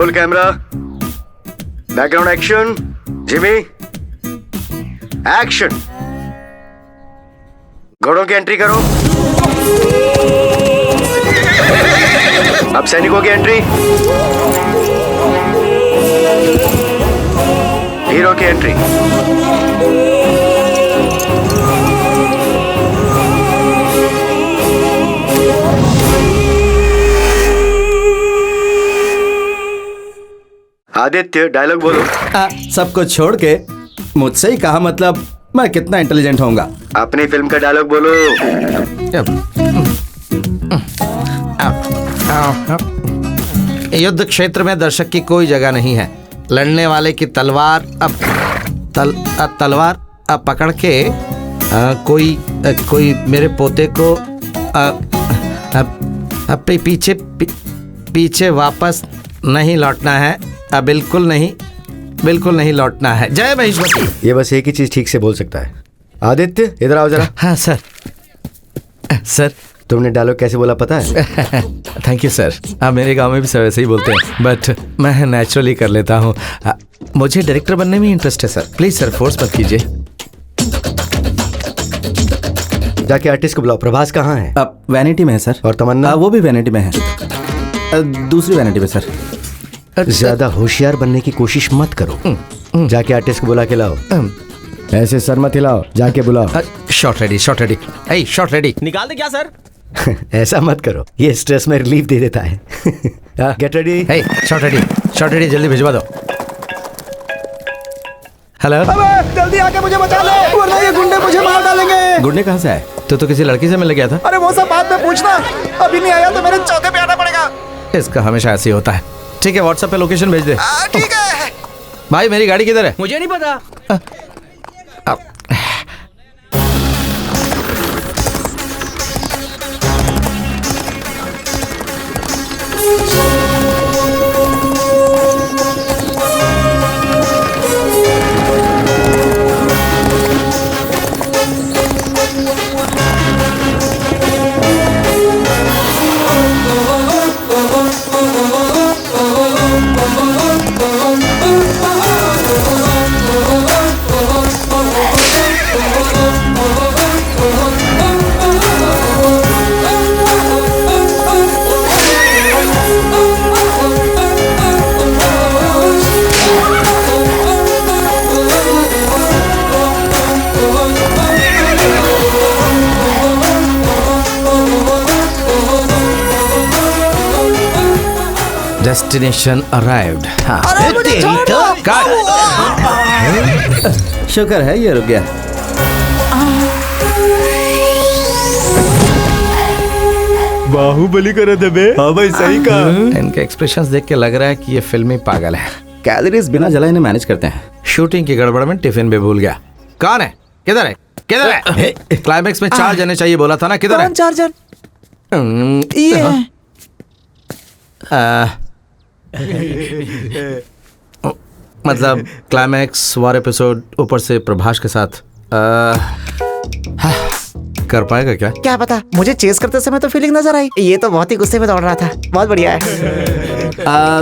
Full camera, background action, Jimmy action. घोड़ों की entry करो। अब सैनिकों की एंट्री, हीरो की एंट्री। आदित्य डायलॉग बोलो। सब कुछ छोड़ के मुझसे ही कहा, मतलब मैं कितना इंटेलिजेंट होऊंगा। अपनी फिल्म का डायलॉग बोलो। युद्ध क्षेत्र में दर्शक की कोई जगह नहीं है। लड़ने वाले की तलवार तलवार पकड़ के कोई मेरे पोते को पीछे वापस नहीं लौटना है। बिल्कुल नहीं लौटना है। जय महिष्मती। ये बस एक ही चीज ठीक से बोल सकता है। आदित्य इधर आओ जरा। हाँ सर। सर तुमने डायलॉग कैसे बोला पता है? Thank you sir. मेरे गांव में भी सब ऐसे ही बोलते हैं, बट मैं नेचुरली कर लेता हूँ। मुझे डायरेक्टर बनने में इंटरेस्ट है सर। प्लीज सर फोर्स मत कीजिए। जाके आर्टिस्ट को बुलाओ। प्रभास कहाँ है? अब वैनिटी में है सर। और तमन्ना? वो भी वैनिटी में है। दूसरी वैनिटी में सर। ज्यादा होशियार बनने की कोशिश मत करो। जाके आर्टिस्ट को बुला के लाओ। ऐसे सर मत हिलाओ, जाके बुलाओ। Shot ready. Shot ready. निकाल दे क्या सर? ऐसा मत करो, ये स्ट्रेस में रिलीफ दे देता है। Get ready. शॉट रेडी जल्दी भिजवा दो। हेलो। जल्दी आके मुझे बचा ले, वरना ये गुंडे मुझे मार डालेंगे। गुंडे कहाँ से आए? तो किसी लड़की से मिल गया था? अरे वो सब बाद में पूछना, अभी नहीं आया तो मेरे चौथे पे आना पड़ेगा। इसका हमेशा ऐसे ही होता है। ठीक है, व्हाट्सएप पे लोकेशन भेज दे। ठीक है। भाई मेरी गाड़ी किधर है? मुझे नहीं पता। Destination arrived. शुक्र है ये रुक गया। बाहुबली कर दे बे। हाँ भाई सही कहा। इनके एक्सप्रेशंस देख के लग रहा है कि ये फिल्मी पागल है। कैलोरीज बिना जलाए इन्हें मैनेज करते हैं। शूटिंग की गड़बड़ में टिफिन भी भूल गया। कौन है? किधर है? क्लाइमेक्स में 4 जने चाहिए बोला था ना, किधर है? 4 जन। ये मतलब क्लाइमेक्स वार एपिसोड ऊपर से प्रभास के साथ कर पाएगा क्या? क्या पता, मुझे चेस करते समय तो फीलिंग नजर आई। ये तो बहुत ही गुस्से में दौड़ रहा था। बहुत बढ़िया है।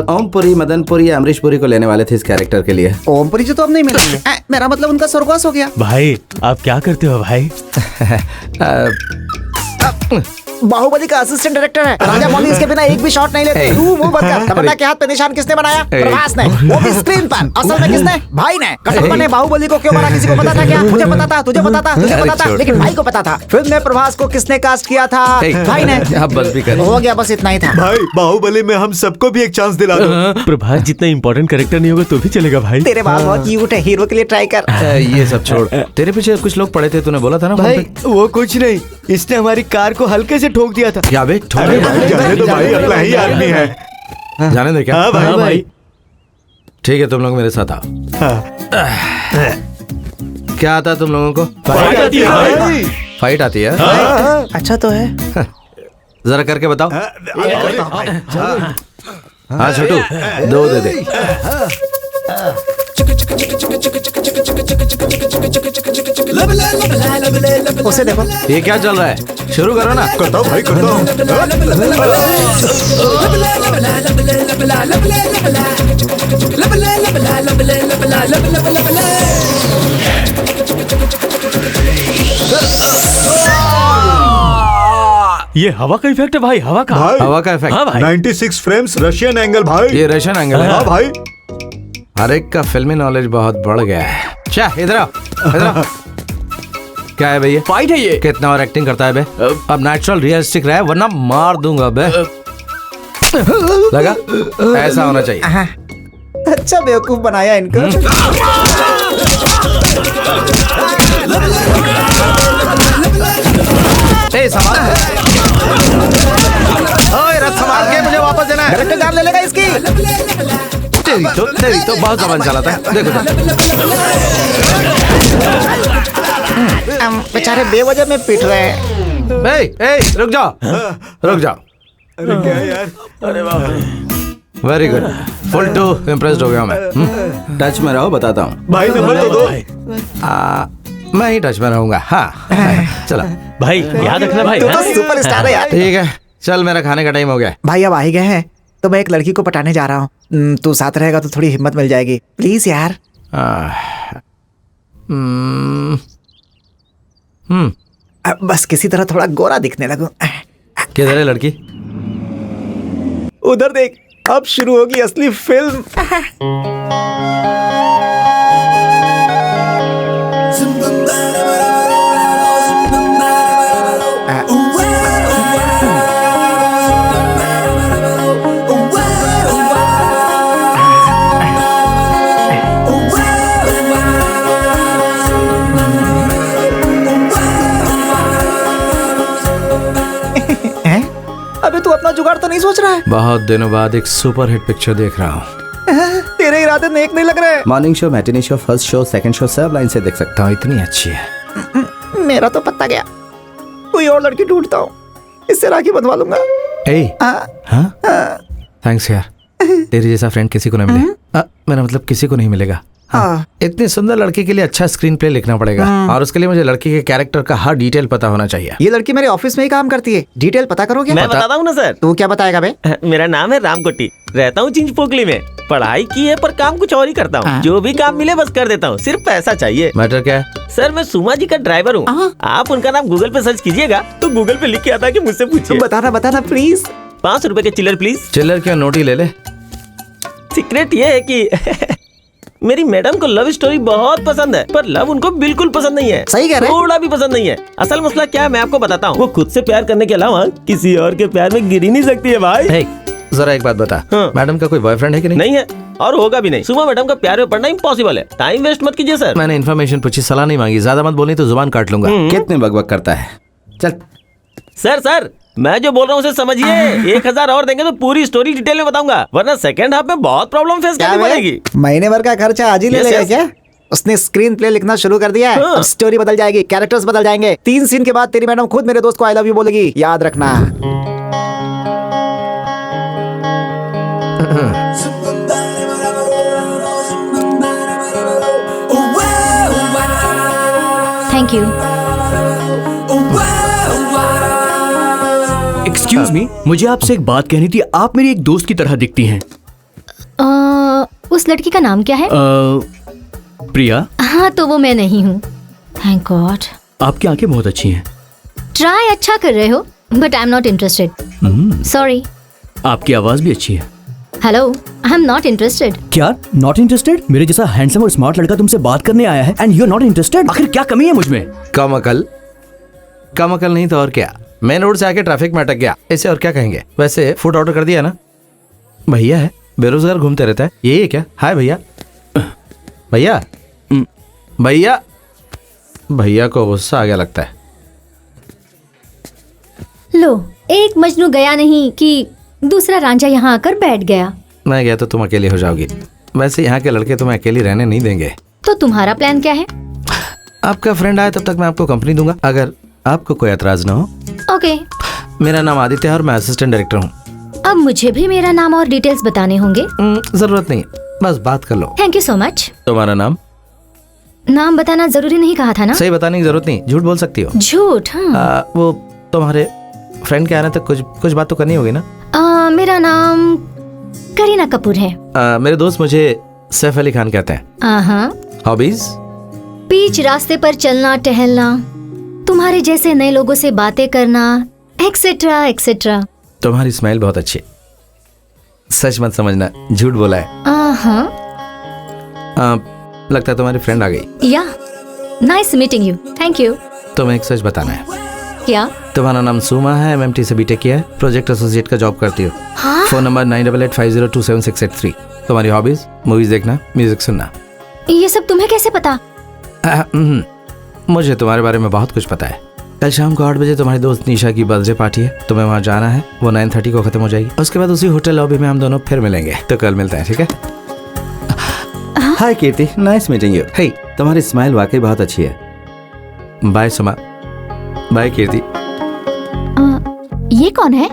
ओमपुरी, मदनपुरी या अमरीशपुरी को लेने वाले थे इस कैरेक्टर के लिए। ओमपुरी जी तो अब नहीं मिलेंगे। मेरा मतलब उनका स्वर्गवास हो गया। भाई आप क्या करते हो भाई? बाहुबली का असिस्टेंट डायरेक्टर है। राजा मौली इसके बिना एक भी शॉट नहीं लेते। तू मुंह बंद कर। तमन्ना के हाथ पे निशान किसने बनाया? प्रभास ने, वो भी स्क्रीन पर। असल में किसने? भाई ने। कटप्पा ने बाहुबली को क्यों मारा? किसी को पता था क्या? मुझे पता था, तुझे पता था, तुझे पता था, लेकिन भाई को पता था। फिल्म में प्रभास को किसने कास्ट किया था? भाई ने। अब बस भी कर। हो गया, बस इतना ही था। भाई बाहुबली में हम सबको भी एक चांस दिला दो। प्रभास जितना इम्पोर्टेंट कैरेक्टर नहीं होगा तो भी चलेगा भाई। तेरे बाल बहुत क्यूट है, हीरो के लिए ट्राई कर। ये सब छोड़, तेरे पीछे कुछ लोग पड़े थे, तूने बोला था ना। भाई वो कुछ नहीं, इसने हमारी कार को हल्के से ठोक दिया था। क्या बे? जाने दो भाई, अपना ही आदमी है। जाने दे क्या? हाँ भाई। ठीक है, तुम लोग मेरे साथ आओ। क्या आता है तुम लोगों को? फाइट आती है। अच्छा तो है। जरा करके बताओ। हाँ छोटू, 2 दे दे। उसे देखो। ये क्या चल रहा है? शुरू करो ना। करता हूँ भाई, करता हूँ। ये हवा का इफेक्ट है भाई, हवा का। भाई हवा का इफेक्ट। हाँ भाई। 96 फ्रेम्स रशियन एंगल भाई। ये रशियन एंगल है। हाँ भाई। हर एक का फिल्मी नॉलेज बहुत बढ़ गया है। क्या इधर आओ, इधर आओ। क्या है भैया? फाइट है ये। कितना और एक्टिंग करता है बे? अब नेचुरल रियलिस्टिक रहे वरना मार दूंगा बे। लगा? ऐसा होना चाहिए। हाँ। अच्छा बेवकूफ बनाया इनको। ए संभाल। ओए रथ संभाल के मुझे वापस देना है। डायरेक्टर जान ले लेगा इसकी। तेरी तो बहुत जबान चलाता है। देखो बेचारे बेवजह में पिट रहे हैं। ए रुक जाओ, रुक जाओ। अरे क्या है यार? Very good, full to impressed हो गया मैं। टच में रहो, बताता हूँ। भाई नंबर तो दो। मैं ही टच में रहूंगा। हाँ चलो भाई याद रखना भाई। तू हाँ? तो सुपर स्टार है यार। ठीक है, चल मेरा खाने का टाइम हो गया। भाई अब आ ही गए हैं तो मैं एक लड़की को पटाने जा रहा हूँ। तू साथ रहेगा तो थोड़ी हिम्मत मिल जाएगी। प्लीज यार। बस किसी तरह थोड़ा गोरा दिखने लगूं। किधर है लड़की? उधर देख, अब शुरू होगी असली फिल्म। अबे तू अपना जुगाड़ तो नहीं सोच रहा है? बहुत दिनों बाद एक सुपर हिट पिक्चर देख रहा हूँ। तेरे इरादे नेक नहीं लग रहे। Morning show, matinee show, first show, second show सब लाइन से देख सकता हूँ। इतनी अच्छी है। मेरा तो पत्ता गया। कोई और लड़की ढूंढता हूँ, इससे राखी बंधवा लूंगा। हाँ थैंक्स यार, तेरे जैसा फ्रेंड किसी को नहीं मिले। मेरा मतलब किसी को नहीं मिलेगा। हाँ, इतनी सुंदर लड़की के लिए अच्छा स्क्रीन प्ले लिखना पड़ेगा और उसके लिए मुझे लड़की के कैरेक्टर का हर डिटेल पता होना चाहिए। ये लड़की मेरे ऑफिस में ही काम करती है। डिटेल पता करोगे? मैं बताता हूँ ना सर। तू क्या बताएगा बे? मेरा नाम है रामकोटी, रहता हूँ चिंचपोकली में। पढ़ाई की है पर काम कुछ और ही करता हूँ। जो भी काम मिले बस कर देता हूँ, सिर्फ पैसा चाहिए। मैटर क्या है? सर मैं सुमा जी का ड्राइवर हूँ। आप उनका नाम गूगल पे सर्च कीजिएगा तो गूगल पे लिख के आता है कि मुझसे पूछिए। बताना प्लीज। 500 रुपए के चिल्लर प्लीज। चिल्लर क्या, नोट ही ले ले। सीक्रेट ये है कि मेरी मैडम को लव स्टोरी बहुत पसंद है पर लव उनको बिल्कुल पसंद नहीं है। सही कह रहे हैं। थोड़ा भी पसंद नहीं है। असल मसला क्या है मैं आपको बताता हूँ। वो खुद से प्यार करने के अलावा किसी और के प्यार में गिर ही नहीं सकती है भाई। Hey, जरा एक बात बता, हाँ। मैडम का कोई बॉयफ्रेंड है कि नहीं? नहीं है और होगा भी नहीं। सुमा मैडम का प्यार में पड़ना इम्पॉसिबल है। टाइम वेस्ट मत कीजिए सर। मैंने इन्फॉर्मेशन पूछी, सलाह नहीं मांगी। ज्यादा मत बोलनी तो जुबान काट लूंगा। कितने बकबक करता है? चल। सर मैं जो बोल रहा हूँ उसे समझिए। 1000 और देंगे तो पूरी स्टोरी डिटेल में बताऊंगा, वरना सेकंड हाफ में बहुत प्रॉब्लम फेस करनी पड़ेगी। महीने भर का खर्चा आज ही ले Yes, लेगा yes. क्या? उसने स्क्रीन प्ले लिखना शुरू कर दिया है। हाँ। अब स्टोरी बदल जाएगी, कैरेक्टर्स बदल जाएंगे। 3 सीन के बाद तेरी मैडम खुद मेरे दोस्त को आई लव यू बोलेगी, याद रखना। Thank you. एक्सक्यूज मी, मुझे आपसे एक बात कहनी थी। आप मेरी एक दोस्त की तरह दिखती हैं। उस लड़की का नाम क्या है? प्रिया। हाँ तो वो मैं नहीं हूँ। Thank God. आपकी आंखें बहुत अच्छी हैं। ट्राई अच्छा कर रहे हो but I am not interested. Sorry. आपकी आवाज भी अच्छी है। Hello, I am not interested. क्या नॉट इंटरेस्टेड? मेरे जैसा हैंडसम और स्मार्ट लड़का तुमसे बात करने आया है and you are not interested? आखिर क्या कमी है मुझ में? कम अकल नहीं तो और क्या। मेन रोड से आके ट्रैफिक में अटक गया, इसे और क्या कहेंगे। वैसे फूड ऑर्डर कर दिया ना? भैया है, बेरोजगार घूमते रहता है, यही है क्या? हाय भैया। भैया भैया भैया को गुस्सा आ गया लगता है। लो, एक मजनू गया नहीं कि दूसरा रांझा यहाँ आकर बैठ गया। मैं गया तो तुम अकेली हो जाओगी। वैसे यहाँ के लड़के तुम्हें अकेली रहने नहीं देंगे। तो तुम्हारा प्लान क्या है? आपका फ्रेंड आए तब तक मैं आपको कंपनी दूंगा, अगर आपको कोई एतराज ना हो। ओके। मेरा नाम आदित्य है और मैं असिस्टेंट डायरेक्टर हूँ। अब मुझे भी मेरा नाम और डिटेल्स बताने होंगे। जरूरत नहीं, बस बात कर लो। Thank you so much. तुम्हारा नाम? नाम बताना जरूरी नहीं कहा था ना? सही बताने की जरूरत नहीं, झूठ बोल सकती हो। झूठ? हाँ। वो तुम्हारे फ्रेंड के आने तक कुछ बात तो करनी होगी ना? मेरा नाम करीना कपूर है। मेरे दोस्त मुझे सैफ अली खान कहते हैं। हॉबीज? बीच रास्ते पर चलना टहलना, तुम्हारे जैसे नए लोगों से बातें करना, एक्सेट्रा एक्सेट्रा। तुम्हारी स्माइल बहुत अच्छी है, सच मत समझना, झूठ बोला है। लगता है तुम्हारी फ्रेंड आ गई। या, nice meeting you. Thank you. तुम्हें एक सच बताना है। क्या? तुम्हारा नाम सुमा है, MMT से बीटेक किया है, प्रोजेक्ट एसोसिएट का जॉब करती हो। हाँ? Phone number 9885027683। तुम्हारी हॉबीज? मूवीज देखना, म्यूजिक सुनना। ये सब तुम्हें कैसे पता? मुझे तुम्हारे बारे में बहुत कुछ पता है। कल शाम को 8 बजे तुम्हारी दोस्त निशा की बर्थडे पार्टी है, तुम्हें वहाँ जाना है। वो 9:30 को खत्म हो जाएगी। उसके बाद उसी होटल लॉबी में हम दोनों फिर मिलेंगे। तो कल मिलते हैं, ठीक है? हाय कीर्ति, नाइस मीटिंग यू। हे, तुम्हारी स्माइल वाकई बहुत अच्छी है। बाय सुमा। बाय कीर्ति। ये कौन है?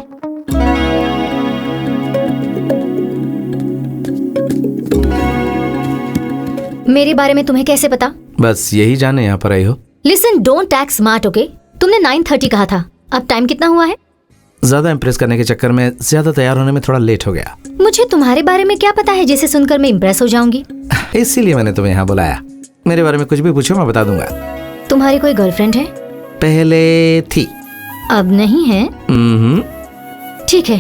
मेरे बारे में तुम्हें कैसे पता? बस यही जाने यहाँ पर आई हो। Listen, don't act smart, okay? तुमने 9:30 कहा था, अब टाइम कितना हुआ है? ज्यादा इम्प्रेस करने के चक्कर में ज्यादा तैयार होने में थोड़ा लेट हो गया। मुझे तुम्हारे बारे में क्या पता है जिसे सुनकर मैं इम्प्रेस हो जाऊंगी? इसीलिए मैंने तुम्हें यहाँ बुलाया। मेरे बारे में कुछ भी पूछो, मैं बता दूंगा। तुम्हारी कोई गर्लफ्रेंड है? पहले थी, अब नहीं है। ठीक है,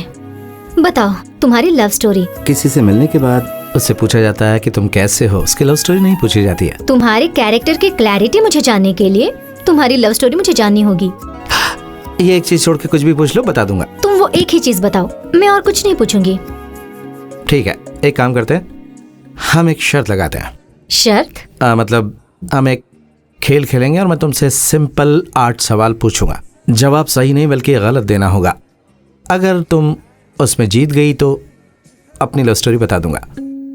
बताओ तुम्हारी लव स्टोरी। किसी से मिलने के बाद उससे पूछा जाता है कि तुम कैसे हो, उसकी लव स्टोरी नहीं पूछी जाती है। तुम्हारे कैरेक्टर की क्लैरिटी मुझे जानने के लिए तुम्हारी लव स्टोरी मुझे जाननी होगी। ये एक चीज छोड़ के कुछ भी पूछ लो, बता दूंगा। तुम वो एक ही चीज बताओ, मैं और कुछ नहीं पूछूंगी। ठीक है, एक काम करते हैं, हम एक शर्त लगाते हैं। शर्त? मतलब हम एक खेल खेलेंगे और मैं तुमसे सिंपल 8 सवाल पूछूंगा। जवाब सही नहीं बल्कि गलत देना होगा। अगर तुम उसमें जीत गई तो अपनी लव स्टोरी बता दूंगा।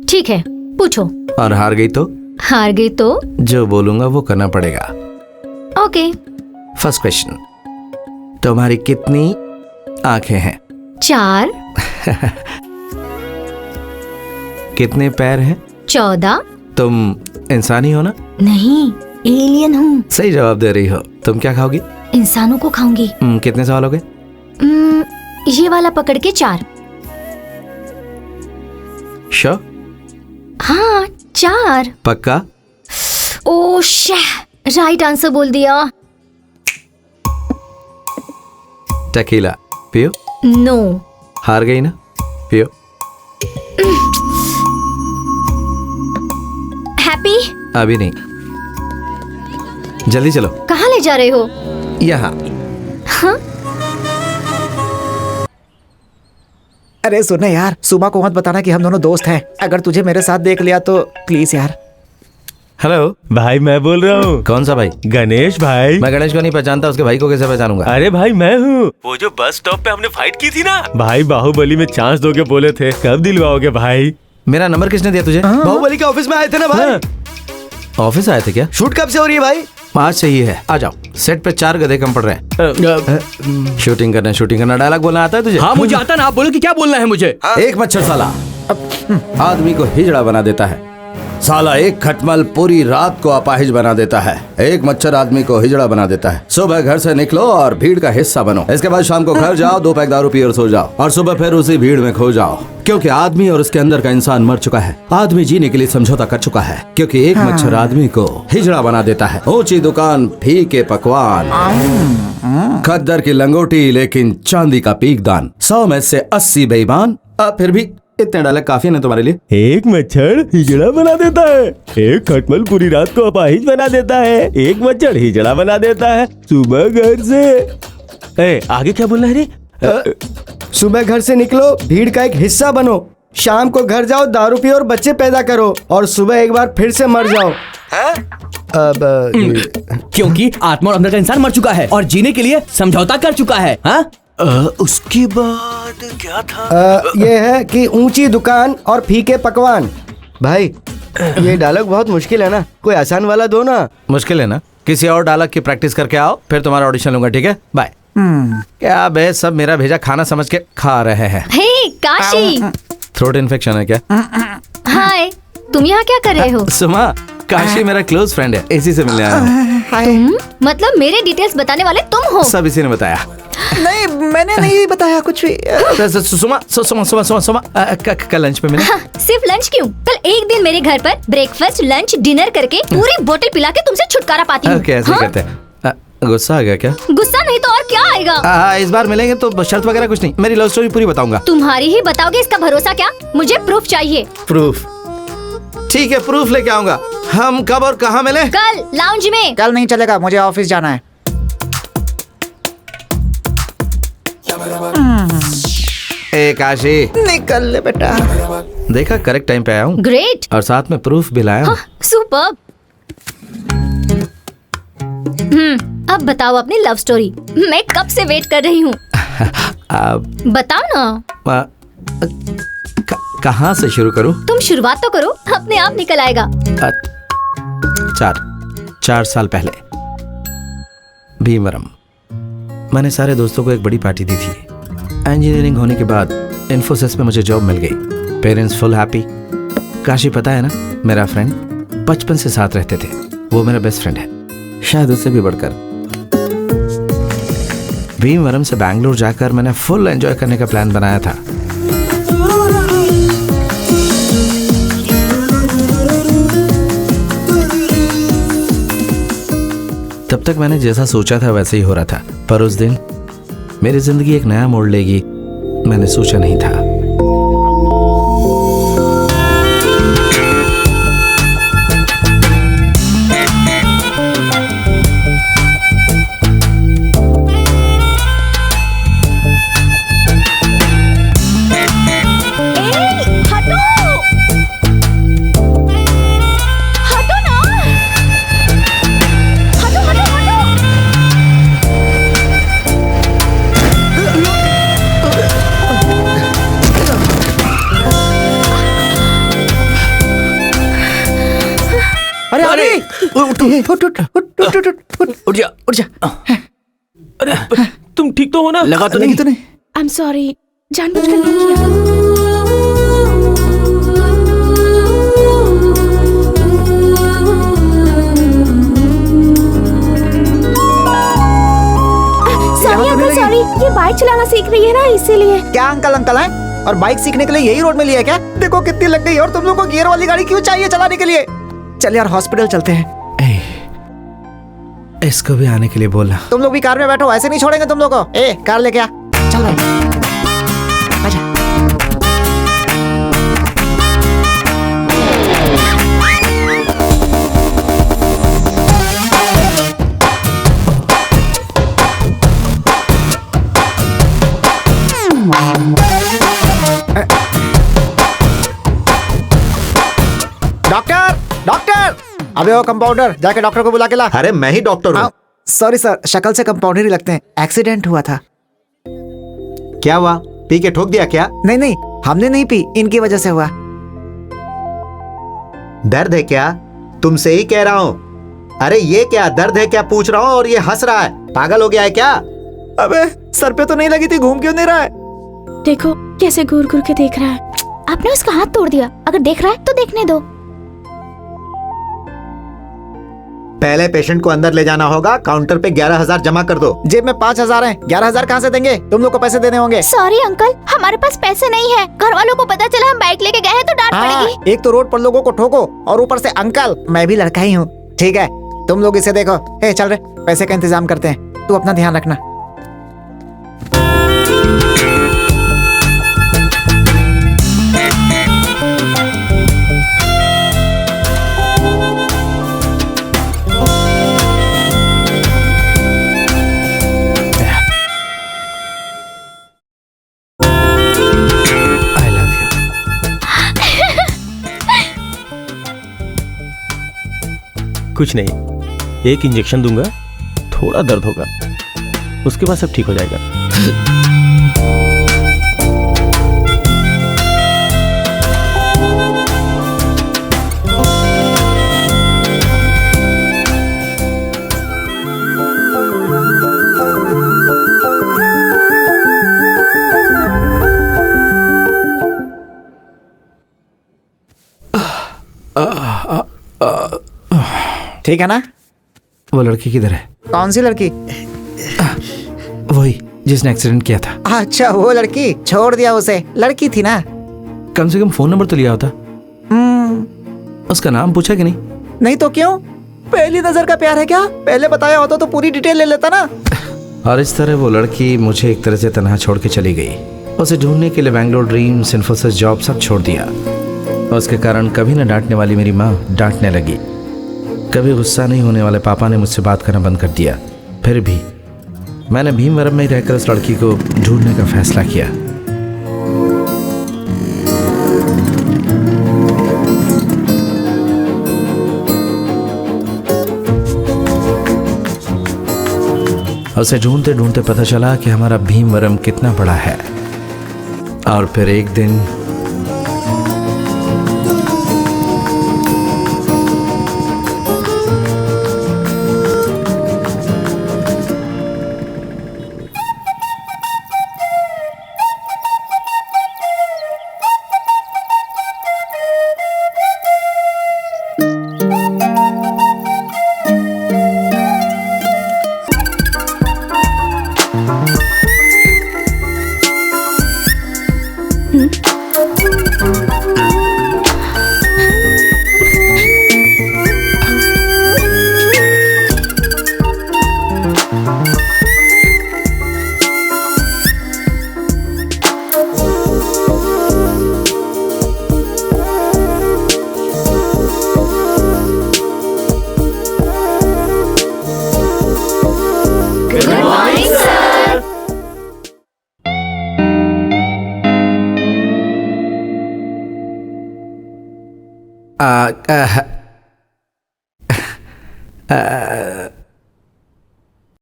ठीक है, पूछो। और हार गई तो? हार गई तो जो बोलूंगा वो करना पड़ेगा। ओके। फर्स्ट क्वेश्चन, तुम्हारी कितनी आंखें हैं? 4। कितने पैर हैं? 14। तुम इंसानी हो ना? नहीं, एलियन हूँ। सही जवाब दे रही हो। तुम क्या खाओगी? इंसानों को खाऊंगी। कितने सवाल हो गए? ये वाला पकड़ के 4। श्योर? हाँ, 4। पक्का? ओह शह, राइट आंसर बोल दिया। टकीला पियो? नो। हार गई ना? पियो। हैप्पी? अभी नहीं, जल्दी चलो। कहाँ ले जा रहे हो? यहाँ। हाँ? अरे सुनने यार, सुमा को मत बताना कि हम दोनों दोस्त हैं। अगर तुझे मेरे साथ देख लिया तो प्लीज यार। हेलो भाई, मैं बोल रहा हूँ। कौन सा भाई? गणेश भाई। मैं गणेश को नहीं पहचानता, उसके भाई को कैसे पहचानूंगा? अरे भाई मैं हूँ, वो जो बस स्टॉप पे हमने फाइट की थी ना भाई। बाहुबली में चांस दोगे बोले थे, कब दिलवाओगे भाई? मेरा नंबर किसने दिया तुझे? बाहुबली के ऑफिस में आए थे ना भाई। ऑफिस आए थे क्या? शूट कब से हो रही है भाई? 5 से ही है, आ जाओ। सेट पे 4 गधे कम पड़ रहे हैं। शूटिंग करना, डायलॉग बोलना आता है तुझे? हाँ मुझे आता ना, आप बोलो कि क्या बोलना है मुझे। एक मच्छर साला आदमी को हिजड़ा बना देता है। साला एक खटमल पूरी रात को अपाहिज बना देता है। एक मच्छर आदमी को हिजड़ा बना देता है। सुबह घर से निकलो और भीड़ का हिस्सा बनो। इसके बाद शाम को घर जाओ, 2 पैक दारू पियो और सो जाओ, और सुबह फिर उसी भीड़ में खो जाओ। क्योंकि आदमी और उसके अंदर का इंसान मर चुका है। आदमी जीने के लिए समझौता कर चुका है, क्योंकि एक मच्छर आदमी को हिजड़ा बना देता है। ऊंची दुकान, फीके पकवान, खद्दर की लंगोटी लेकिन चांदी का पीकदान, 100 में से 80 बेईमान। फिर भी इतने डायलॉग काफी है ना तुम्हारे लिए? एक मच्छर हिजड़ा बना देता है, एक खटमल पूरी रात को अपाहिज बना देता है, एक मच्छर हिजड़ा बना देता है, सुबह घर से। आगे क्या बोलना है रे? सुबह घर से निकलो, भीड़ का एक हिस्सा बनो, शाम को घर जाओ, दारू पियो और बच्चे पैदा करो, और सुबह एक बार फिर से मर जाओ। क्योंकि आत्मा और अंदर का इंसान मर चुका है और जीने के लिए समझौता कर चुका है। हाँ? उसके बाद क्या था? ये है कि ऊंची दुकान और फीके पकवान। भाई ये डायलॉग बहुत मुश्किल है ना, कोई आसान वाला दो ना। मुश्किल है ना? किसी और डायलॉग की प्रैक्टिस करके आओ, फिर तुम्हारा ऑडिशन लूंगा, ठीक है? बाय। क्या बे, सब मेरा भेजा खाना समझ के खा रहे हैं। हे काशी, थ्रोट इन्फेक्शन है क्या? हाय, तुम यहाँ क्या कर रहे हो? सुमा, काशी मेरा क्लोज फ्रेंड है, इसी से मिलने आया हूँ। तुम मतलब मेरे डिटेल्स बताने वाले तुम हो? सब इसी ने बताया। नहीं मैंने नहीं बताया कुछ भी। सुमा सुमा सुमा सुमा सुमा कल लंच पे मिले। हाँ, सिर्फ लंच क्यों, कल एक दिन मेरे घर पर ब्रेकफास्ट लंच डिनर करके पूरी बोतल पिला के तुमसे छुटकारा पाती हूँ। कैसे करते हैं? गुस्सा आ गया क्या? गुस्सा नहीं तो और क्या आएगा? इस बार मिलेंगे तो शर्त वगैरह कुछ नहीं, मेरी लव स्टोरी पूरी बताऊंगा। तुम्हारी ही बताओगे इसका भरोसा क्या? मुझे प्रूफ चाहिए। प्रूफ? ठीक है, प्रूफ लेके आऊंगा। हम कब और कहाँ मिले? कल लाउंज में। कल नहीं चलेगा, मुझे ऑफिस जाना है। ए काशी, निकल ले बेटा। देखा करेक्ट टाइम पे आया हूँ। ग्रेट। और साथ में प्रूफ भी लाया हूँ। सुपर्ब। अब बताओ अपनी लव स्टोरी, मैं कब से वेट कर रही हूँ। बताओ ना। कहाँ से शुरू करूँ? तुम शुरुआत तो करो, अपने आप निकल आएगा। 4 साल पहले भीमवरम, मैंने सारे दोस्तों को एक बड़ी पार्टी दी थी। इंजीनियरिंग होने के बाद इन्फोसिस में मुझे जॉब मिल गई। Parents full happy. काशी पता है ना, मेरा फ्रेंड बचपन से साथ रहते थे, वो मेरा बेस्ट फ्रेंड है, शायद उससे भी बढ़कर। भीमवरम से बैंगलोर जाकर मैंने फुल एंजॉय करने का प्लान बनाया था। तब तक मैंने जैसा सोचा था वैसे ही हो रहा था, पर उस दिन मेरी जिंदगी एक नया मोड़ लेगी, मैंने सोचा नहीं था। उठ जा। अरे तुम ठीक तो हो ना? लगा तो नहीं? आई एम सॉरी, जानबूझकर नहीं किया। सॉरी अंकल, सॉरी, ये बाइक चलाना सीख रही है ना, इसीलिए। क्या अंकल अंकल है? और बाइक सीखने के लिए यही रोड में लिया है क्या? देखो कितनी लग गई, और तुम लोग को गियर वाली गाड़ी क्यों चाहिए चलाने के लिए? चल यार हॉस्पिटल चलते हैं। इसको भी आने के लिए बोलना। तुम लोग भी कार में बैठो, ऐसे नहीं छोड़ेंगे तुम लोग को। ए कार लेके आ, चल भाई आजा। डॉक्टर डॉक्टर, अबे वो कंपाउंडर, जाके डॉक्टर को बुला के ला। अरे मैं ही डॉक्टर हूँ। सॉरी सर, शक्ल से कंपाउंडर ही लगते हैं। एक्सीडेंट हुआ था। क्या हुआ? पी के ठोक दिया क्या? नहीं नहीं, हमने नहीं पी, इनकी वजह से हुआ। दर्द है क्या? तुमसे ही कह रहा हूँ। अरे ये क्या दर्द है क्या पूछ रहा हूँ और ये हंस रहा है, पागल हो गया है क्या? अबे सर पे तो नहीं लगी थी, घूम क्यों नहीं रहा है? देखो कैसे घूर घूर के देख रहा है। आपने उसका हाथ तोड़ दिया, अगर देख रहा है तो देखने दो। पहले पेशेंट को अंदर ले जाना होगा, काउंटर पे 11,000 जमा कर दो। जेब में 5,000 है, 11,000 कहाँ से देंगे? तुम लोग को पैसे देने होंगे। सॉरी अंकल, हमारे पास पैसे नहीं है। घर वालों को पता चला हम बाइक लेके गए हैं तो डांट पड़ेगी। एक तो रोड पर लोगों को ठोको और ऊपर से अंकल, मैं भी लड़का ही हूँ। ठीक है तुम लोग इसे देखो। ए चल रहे, पैसे का इंतजाम करते हैं, तू अपना ध्यान रखना। कुछ नहीं, एक इंजेक्शन दूंगा, थोड़ा दर्द होगा, उसके बाद सब ठीक हो जाएगा। ठीक है ना? वो लड़की किधर है? कौन सी लड़की? वही जिसने एक्सीडेंट किया था। अच्छा वो लड़की, छोड़ दिया उसे, लड़की थी ना। कम से कम फोन नंबर तो लिया होता। उसका नाम पूछा कि नहीं? नहीं तो क्यों? पहली नजर का प्यार है क्या? पहले बताया होता तो पूरी डिटेल ले लेता ना। और इस तरह वो लड़की मुझे एक तरह से तनहा छोड़ के चली गई। उसे ढूंढने के लिए बैंगलोर ड्रीम्स, इन्फोसिस जॉब सब छोड़ दिया। उसके कारण कभी न डांटने वाली मेरी माँ डांटने लगी, कभी गुस्सा नहीं होने वाले पापा ने मुझसे बात करना बंद कर दिया। फिर भी मैंने भीमवरम में ही रहकर उस लड़की को ढूंढने का फैसला किया। उसे ढूंढते ढूंढते पता चला कि हमारा भीमवरम कितना बड़ा है। और फिर एक दिन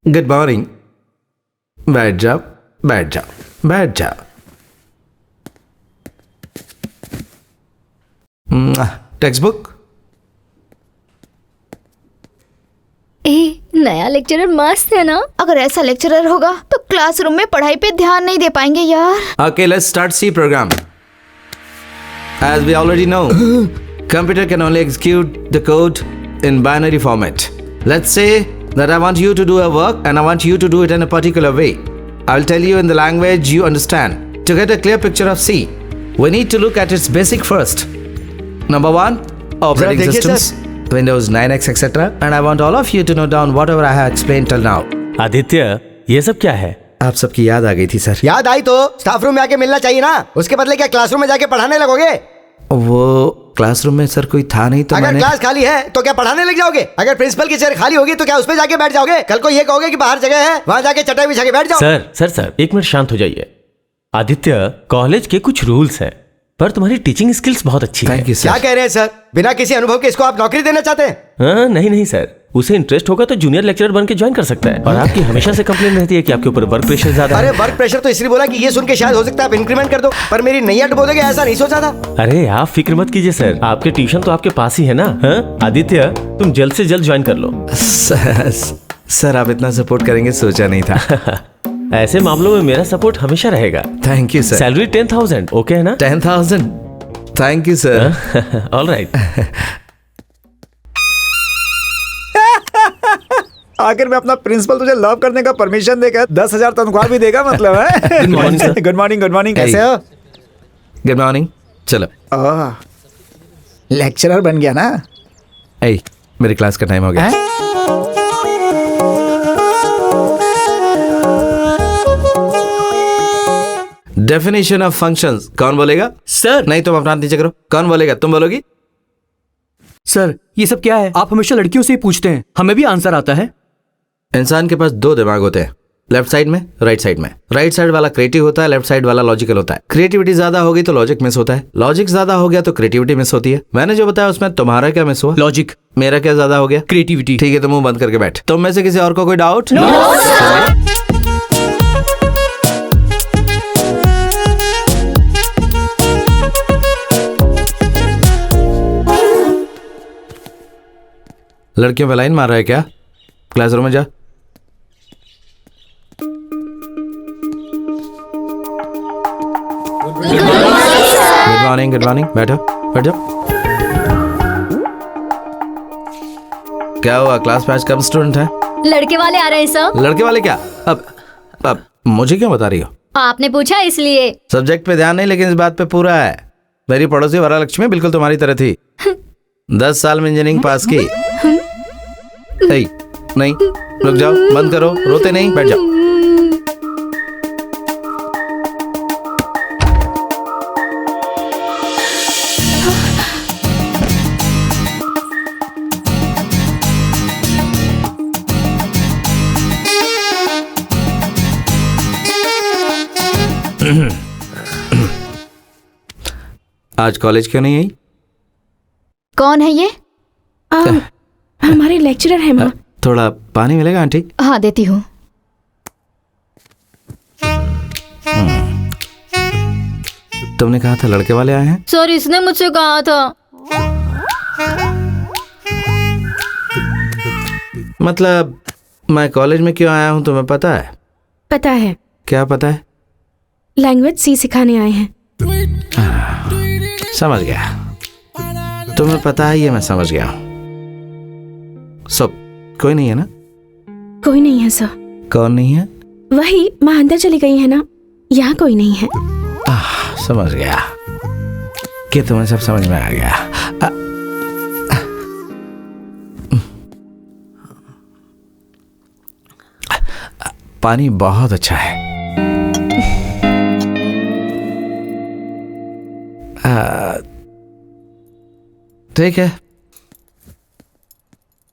गुड मॉर्निंग। बैठ जाओ, बैठ जाओ, बैठ जाओ। Text book. नया लेक्चरर मस्त है ना? अगर ऐसा लेक्चरर होगा तो क्लासरूम में पढ़ाई पे ध्यान नहीं दे पाएंगे यार। Okay, let's start C program. As we already know, computer can only execute the code in binary format. Let's say that I want you to do a work and I want you to do it in a particular way. I'll tell you in the language you understand. To get a clear picture of C, we need to look at its basic first. Number 1, operating देखिए systems, Windows 9X, etc. And I want all of you to note down whatever I have explained till now. Aditya, ये सब क्या है? आप सबकी याद आ गई थी सर। याद आई तो स्टाफ रूम में आके मिलना चाहिए ना, उसके बदले क्या क्लासरूम में जाके पढ़ाने लगोगे? वो क्लासरूम में सर कोई था नहीं तो अगर मैंने... क्लास खाली है तो क्या पढ़ाने लग जाओगे? अगर प्रिंसिपल की चेयर खाली होगी तो क्या उस पे जाके बैठ जाओगे? कल को ये कहोगे कि बाहर जगह है, वहां जाके चटाई बिछा के बैठ जाओ। सर, एक मिनट शांत हो जाइए। आदित्य, कॉलेज के कुछ रूल्स हैं, पर तुम्हारी टीचिंग स्किल्स बहुत अच्छी है। थैंक यू क्या सर। कह रहे हैं सर? बिना किसी अनुभव के इसको आप नौकरी देना चाहते हैं? हाँ, नहीं सर, उसे इंटरेस्ट होगा तो जूनियर लेक्चरर बन के ज्वाइन कर सकता है। और आपकी हमेशा से कंप्लेन रहती है कि आपके ऊपर वर्क प्रेशर ज्यादा अरे है। वर्क प्रेशर तो इसलिए बोला कि ये सुन के शायद हो सकता है आप इंक्रीमेंट कर दो, पर मेरी नैया डुबोलोगे ऐसा नहीं सोचा था। अरे आप फिक्र मत कीजिए सर, आपके ट्यूशन तो आपके पास ही है ना। हाँ? आदित्य, तुम जल्द से जल्द ज्वाइन कर लो। सर आप इतना सपोर्ट करेंगे सोचा नहीं था। ऐसे मामलों में मेरा सपोर्ट हमेशा रहेगा। Thank you sir. Salary 10,000 okay है ना? 10,000। Thank you sir. All right. आखिर में अपना प्रिंसिपल तुझे लव करने का परमिशन देकर 10,000 तनख्वाह भी देगा मतलब है। Good morning sir. Good morning, good morning. कैसे हो? Good morning. चलो लेक्चरर बन गया ना? ए, मेरे क्लास का टाइम हो गया। डेफिनेशन ऑफ फंक्शंस कौन बोलेगा? सर। नहीं तुम अपना हाथ नीचे करो। कौन बोलेगा? तुम बोलोगी? सर ये सब क्या है? आप हमेशा लड़कियों से ही पूछते हैं, हमें भी आंसर आता है। इंसान के पास दो दिमाग होते हैं, लेफ्ट साइड में, राइट साइड में। राइट साइड वाला क्रिएटिव होता है, लेफ्ट साइड वाला लॉजिकल होता है। क्रिएटिविटी ज्यादा होगी तो लॉजिक मिस होता है, लॉजिक ज्यादा हो गया तो क्रिएटिविटी मिस होती है। मैंने जो बताया उसमें तुम्हारा क्या मिस हुआ? लॉजिक। मेरा क्या ज्यादा हो गया? क्रिएटिविटी। ठीक है तो मुंह बंद करके बैठ। तुम में से किसी और को कोई डाउट? लड़कियों पे लाइन मार रहा है क्या? क्लासरूम में जा। Good morning, good morning. बैठो, बैठ जाओ। क्या हुआ, क्लास में आज कम स्टूडेंट है? लड़के वाले आ रहे हैं सर। लड़के वाले क्या? अब मुझे क्यों बता रही हो? आपने पूछा इसलिए। सब्जेक्ट पे ध्यान नहीं, लेकिन इस बात पे पूरा है। मेरी पड़ोसी वरालक्ष्मी बिल्कुल तुम्हारी तरह थी। 10 साल में इंजीनियरिंग पास की। नहीं, रुक जाओ, बंद करो, रोते नहीं, बैठ जाओ। आज कॉलेज क्यों नहीं आई? कौन है ये? हमारे लेक्चरर है माँ। थोड़ा पानी मिलेगा आंटी? हाँ देती हूँ। तुमने कहा था लड़के वाले आए हैं? सर इसने मुझसे कहा था। मतलब मैं कॉलेज में क्यों आया हूँ तुम्हें पता है? पता है। क्या पता है? लैंग्वेज सी सिखाने आए हैं। समझ गया, तुम्हें पता है ये मैं समझ गया हूँ। सब कोई नहीं है ना? कोई नहीं है सर। कौन नहीं है? वही माँ अंदर चली गई है ना, यहाँ कोई नहीं है। समझ गया कि तुम्हें सब समझ में आ गया। पानी बहुत अच्छा है। ठीक है,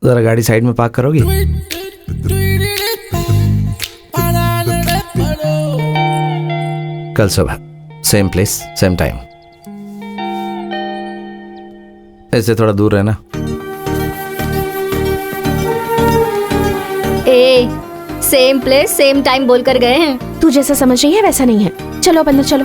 जरा गाड़ी साइड में पार्क करोगी? कल सुबह सेम प्लेस सेम टाइम। ऐसे थोड़ा दूर रहना। सेम प्लेस सेम टाइम बोलकर गए हैं। तू जैसा समझ रही है वैसा नहीं है। चलो अब अंदर चलो।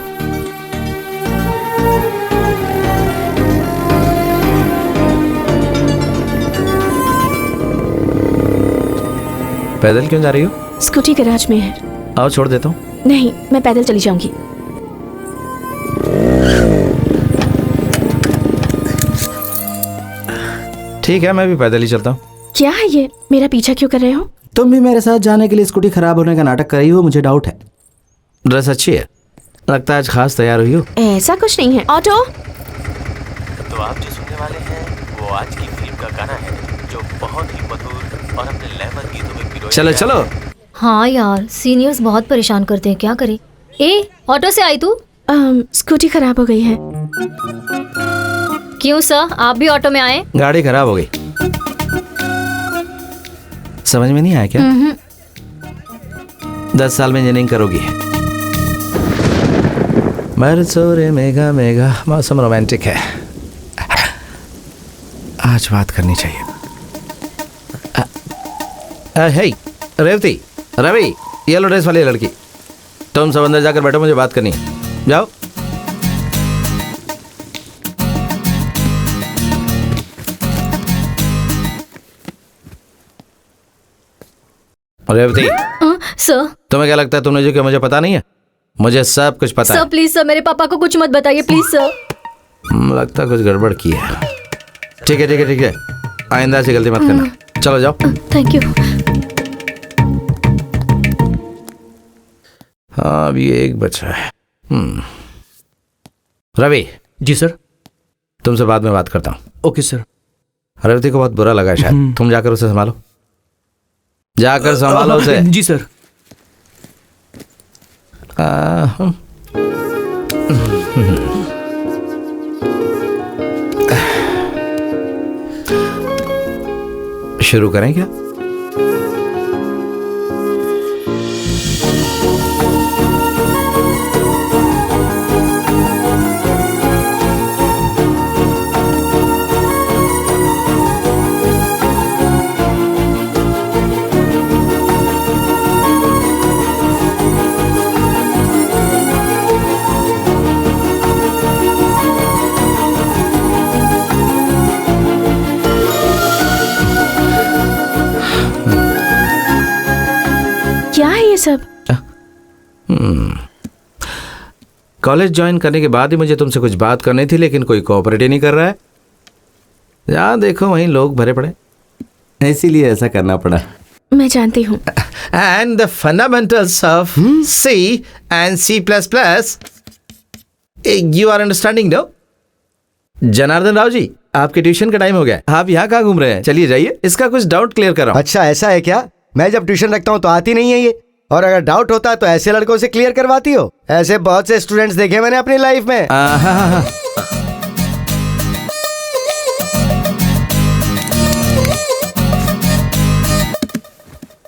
पैदल क्यों जा रही हो? स्कूटी गैराज में है। आओ छोड़ देता हूँ। नहीं, मैं पैदल चली जाऊंगी। ठीक है, मैं भी पैदल ही चलता हूँ। क्या है ये? मेरा पीछा क्यों कर रहे हो? तुम भी मेरे साथ जाने के लिए स्कूटी खराब होने का नाटक कर रही हो, मुझे डाउट है। ड्रेस अच्छी है, लगता है आज खास तैयार हुई हो। ऐसा कुछ नहीं है। ऑटो। तो आप जो सुनने वाले हैं वो आज की फिल्म का गाना है, जो बहुत ही मधुर और अपने लयबद्ध गीतों में पिरोया। चलो चलो। हाँ यार, सीनियर्स बहुत परेशान करते हैं, क्या करे। ऑटो से आई तू? स्कूटी खराब हो गई है। क्यों सर, आप भी ऑटो में आए? गाड़ी खराब हो गई। समझ में नहीं आया क्या? 10 साल में इंजीनियरिंग करोगी। मरसोरे मेघा मेघा, मौसम रोमांटिक है, आज बात करनी चाहिए। हे रेवती, रवि, येलो ड्रेस वाली लड़की, तुम सब अंदर जाकर बैठो, मुझे बात करनी है। जाओ। रेवती, सर। तुम्हें क्या लगता है तुमने जो किया मुझे पता नहीं है? मुझे सब कुछ पता सर प्लीज सर, मेरे पापा को कुछ मत बताइए प्लीज सर। लगता है कुछ गड़बड़ की है। ठीक है ठीक है ठीक है, आइंदा से गलती मत करना। चलो जाओ। Thank you. हाँ अभी एक बचा है। रवि। जी सर। तुमसे बाद में बात करता हूँ। Okay sir. रेवती को बहुत बुरा लगा शायद, तुम जाकर उसे संभालो, जाकर संभालो उसे। जी सर। शुरू करें क्या? सब? कॉलेज ज्वाइन करने के बाद ही मुझे तुमसे कुछ बात करनी थी, लेकिन कोई कोऑपरेट ही नहीं कर रहा है। जहाँ देखो वहीं लोग भरे पड़े। इसीलिए ऐसा करना पड़ा। मैं जानती हूँ। And the fundamentals of C and C++, you are understanding, no? Janardan Rao ji, आपके ट्यूशन का टाइम हो गया है। आप यहाँ कहाँ घूम रहे हैं? चलिए जाइए, इसका कुछ डाउट क्लियर कर रहा हूँ। अच्छा ऐसा है क्या? मैं जब ट्यूशन रखता हूँ तो आती नहीं है ये, और अगर डाउट होता है तो ऐसे लड़कों से क्लियर करवाती हो? ऐसे बहुत से स्टूडेंट्स देखे मैंने अपनी लाइफ में। हाँ।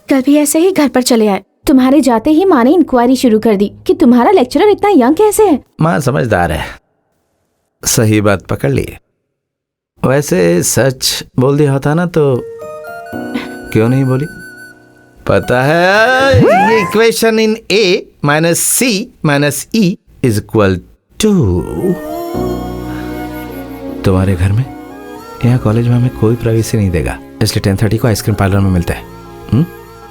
कल भी ऐसे ही घर पर चले आए। तुम्हारे जाते ही माँ ने इंक्वायरी शुरू कर दी कि तुम्हारा लेक्चरर इतना यंग कैसे है। माँ समझदार है, सही बात पकड़ ली। वैसे सच बोल दिया होता ना तो क्यों नहीं बोली? पता है ये equation in A minus C minus E is equal to. तुम्हारे घर में यहाँ कॉलेज में हमें कोई प्राइवेसी नहीं देगा, इसलिए 10:30 को आइसक्रीम पार्लर में मिलते हैं।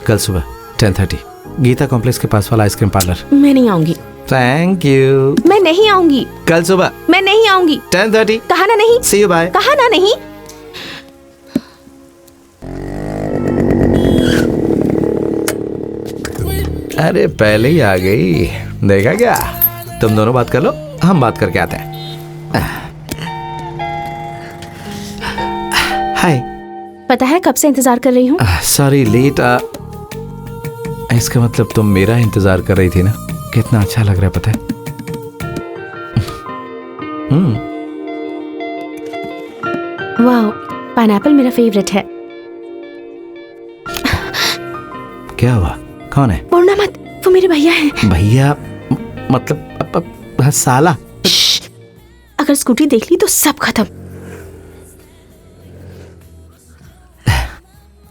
कल सुबह 10:30 गीता कॉम्प्लेक्स के पास वाला आइसक्रीम पार्लर। मैं नहीं आऊंगी। Thank you. मैं नहीं आऊंगी। कल सुबह मैं नहीं आऊंगी। 10:30। कहा ना नहीं। सी यू बाय। कहा ना नहीं। अरे पहले ही आ गई, देखा क्या? तुम दोनों बात कर लो, हम बात करके आते हैं। हाय। पता है कब से इंतजार कर रही हूँ। Sorry late. इसका मतलब तुम मेरा इंतजार कर रही थी ना? कितना अच्छा लग रहा है पता है। वाह, पाइनएप्पल मेरा फेवरेट है। क्या हुआ? कौन है? बोलना मत, वो मेरे भैया हैं। भैया मतलब साला। अगर स्कूटी देख ली तो सब खत्म।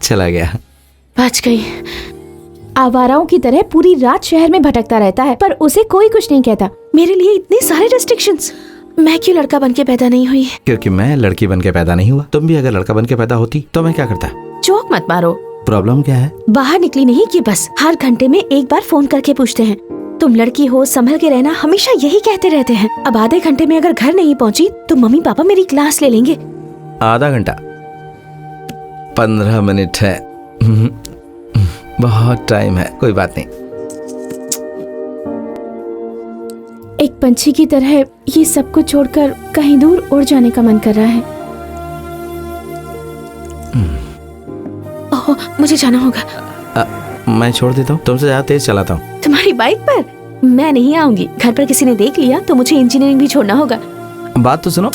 चला गया। बच गई। आवाराओं की तरह पूरी रात शहर में भटकता रहता है, पर उसे कोई कुछ नहीं कहता। मेरे लिए इतने सारे रेस्ट्रिक्शंस। मैं क्यों लड़का बन के पैदा नहीं हुई? क्योंकि मैं लड़की बन के पैदा नहीं हुआ। तुम भी अगर लड़का बन के पैदा होती तो मैं क्या करता? जोक मत मारो। प्रॉब्लम क्या है? बाहर निकली नहीं कि बस हर घंटे में एक बार फोन करके पूछते हैं तुम लड़की हो, संभल के रहना, हमेशा यही कहते रहते हैं। अब आधे घंटे में अगर घर नहीं पहुंची तो मम्मी पापा मेरी क्लास ले लेंगे। आधा घंटा 15 मिनट है। बहुत टाइम है, कोई बात नहीं। एक पंछी की तरह ये सब कुछ छोड़कर कहीं दूर उड़ जाने का मन कर रहा है। ओह, मुझे जाना होगा। मैं छोड़ देता हूँ, तुमसे ज्यादा तेज चलाता हूँ। तुम्हारी बाइक पर? मैं नहीं आऊंगी। घर पर किसी ने देख लिया तो मुझे इंजीनियरिंग भी छोड़ना होगा। बात तो सुनो।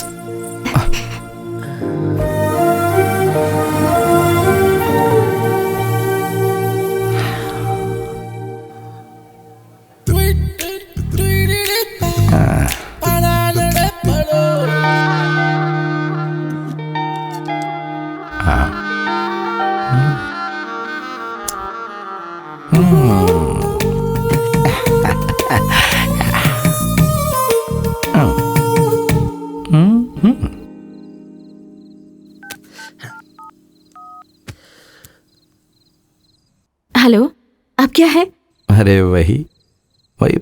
हेलो, अब क्या है? अरे वही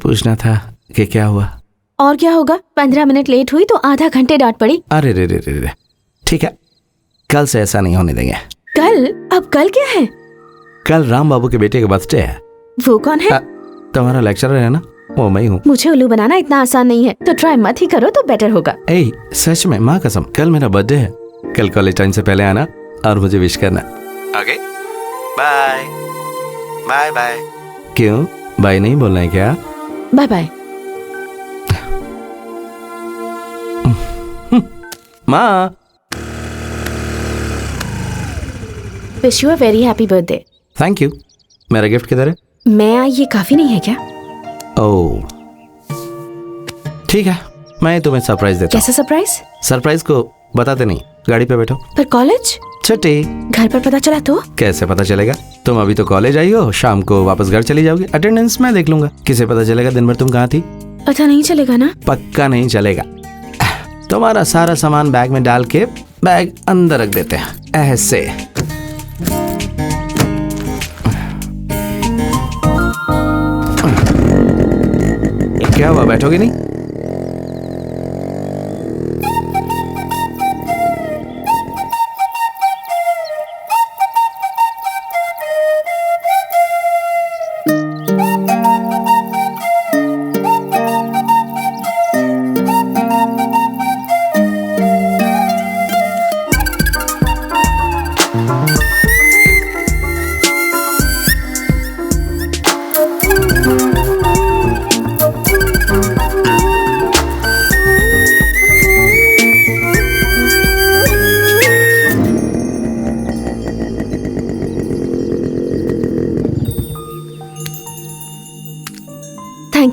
पूछना था कि क्या हुआ। और क्या होगा? 15 मिनट लेट हुई तो आधा घंटे डांट पड़ी। अरे रे, ठीक है, कल से ऐसा नहीं होने देंगे। कल? अब कल क्या है? कल राम बाबू के बेटे का बर्थडे है। वो कौन है? तुम्हारा लेक्चरर है ना, वो मैं हूँ। मुझे उल्लू बनाना इतना आसान नहीं है, तो ट्राई मत ही करो तो बेटर होगा। ए, सच में, माँ कसम, कल मेरा बर्थडे है। कल कॉलेज टाइम से पहले आना और मुझे विश करना। Okay, bye bye bye. क्यों बाय नहीं बोलना है क्या? Bye bye. माँ, wish you a very happy birthday. Thank you. मेरा गिफ्ट किधर है? मैं आई ये काफी नहीं है क्या? ओह ठीक है, मैं तुम्हें सरप्राइज देता हूँ। कैसा सरप्राइज? सरप्राइज को बताते नहीं, गाड़ी पे बैठो। पर कॉलेज? छुट्टी। घर पर पता चला तो? कैसे पता चलेगा? तुम अभी तो कॉलेज आई हो, शाम को वापस घर चली जाओगी। अटेंडेंस मैं देख लूंगा। किसे पता चलेगा दिन भर तुम कहाँ थी? पता नहीं चलेगा ना? पक्का नहीं चलेगा। तुम्हारा सारा सामान बैग में डाल के बैग अंदर रख देते हैं, ऐसे। क्या हुआ, बैठोगे नहीं?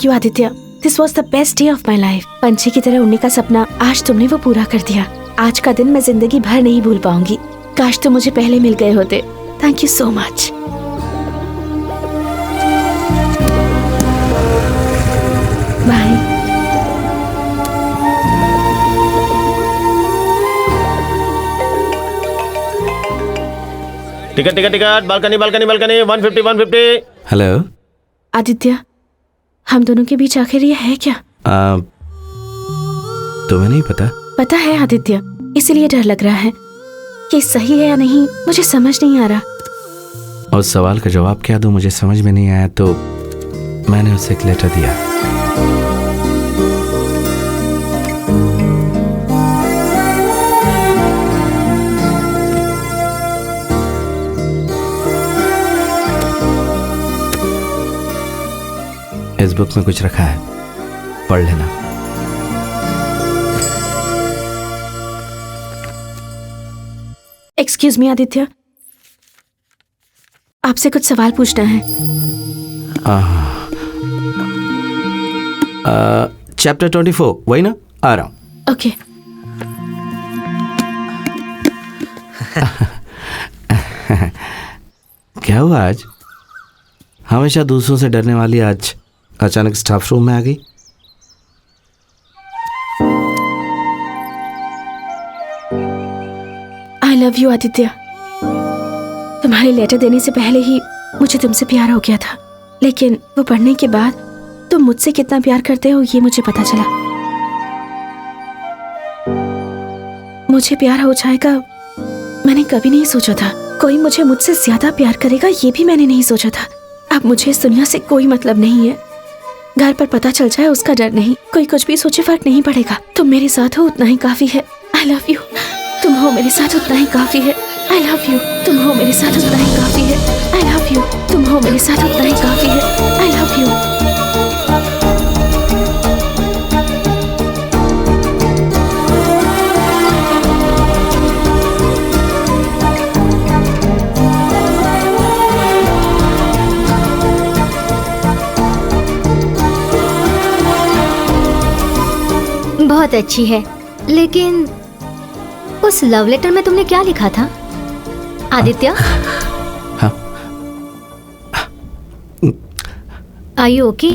Thank you Aditya, this was the best day of my life. पंछी की तरह उड़ने का सपना आज तुमने वो पूरा कर दिया। आज का दिन मैं जिंदगी भर नहीं भूल पाऊंगी। काश तुम मुझे पहले मिल गए होते। Thank you so much. Bye. Ticket ticket ticket, balcony balcony balcony, 150 150। Hello. Aditya, हम दोनों के बीच आखिर ये है क्या? तुम्हें नहीं पता? पता है आदित्य, इसीलिए डर लग रहा है कि सही है या नहीं, मुझे समझ नहीं आ रहा। उस सवाल का जवाब क्या दूं मुझे समझ में नहीं आया, तो मैंने उसे एक लेटर दिया। इस बुक में कुछ रखा है, पढ़ लेना। एक्सक्यूज मी आदित्य, आपसे कुछ सवाल पूछना है। चैप्टर 24 वही ना? आ रहा हूं। ओके। क्या हुआ आज? हमेशा दूसरों से डरने वाली आज अचानक स्टाफ रूम में आ गई। I love you Aditya. तुम्हारे लेटर देने से पहले ही मुझे तुमसे प्यार हो गया था, लेकिन वो पढ़ने के बाद तुम मुझसे कितना प्यार करते हो ये मुझे पता चला। मुझे प्यार हो जाएगा मैंने कभी नहीं सोचा था। कोई मुझे मुझसे ज्यादा प्यार करेगा ये भी मैंने नहीं सोचा था। अब मुझे इस दुनिया से कोई मतलब नहीं है। घर पर पता चल जाए उसका डर नहीं, कोई कुछ भी सोचे फर्क नहीं पड़ेगा। तुम मेरे साथ हो उतना ही काफी है। I love you. तुम हो मेरे साथ उतना ही काफी है। I love you. तुम हो मेरे साथ उतना ही काफी है। I love you. तुम हो मेरे साथ उतना ही काफी है। I love you. बहुत अच्छी है, लेकिन उस लव लेटर में तुमने क्या लिखा था Aditya? Are you okay?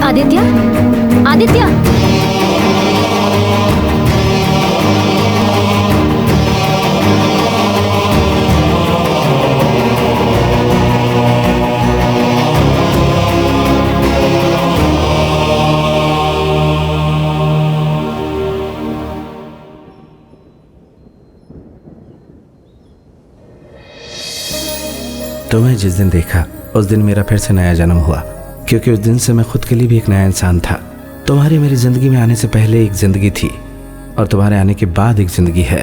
Aditya, Aditya, तुम्हें जिस दिन देखा उस दिन मेरा फिर से नया जन्म हुआ, क्योंकि उस दिन से मैं खुद के लिए भी एक नया इंसान था। तुम्हारी मेरी जिंदगी में आने से पहले एक जिंदगी थी और तुम्हारे आने के बाद एक जिंदगी है।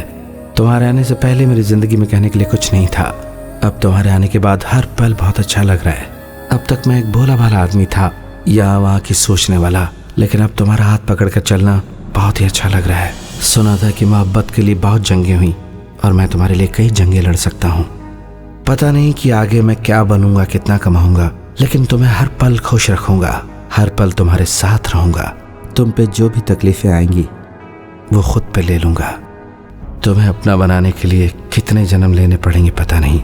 तुम्हारे आने से पहले मेरी जिंदगी में कहने के लिए कुछ नहीं था। अब तुम्हारे आने के बाद हर पल बहुत अच्छा लग रहा है। अब तक मैं एक भोला भाला आदमी था, यहाँ वहाँ की सोचने वाला, लेकिन अब तुम्हारा हाथ पकड़ कर चलना बहुत ही अच्छा लग रहा है। सुना था कि मोहब्बत के लिए बहुत जंगें हुई और मैं तुम्हारे लिए कई जंगें लड़ सकता हूँ। पता नहीं कि आगे मैं क्या बनूंगा, कितना कमाऊंगा, लेकिन तुम्हें हर पल खुश रखूंगा, हर पल तुम्हारे साथ रहूंगा। तुम पे जो भी तकलीफें आएंगी वो खुद पे ले लूंगा। तुम्हें अपना बनाने के लिए कितने जन्म लेने पड़ेंगे पता नहीं,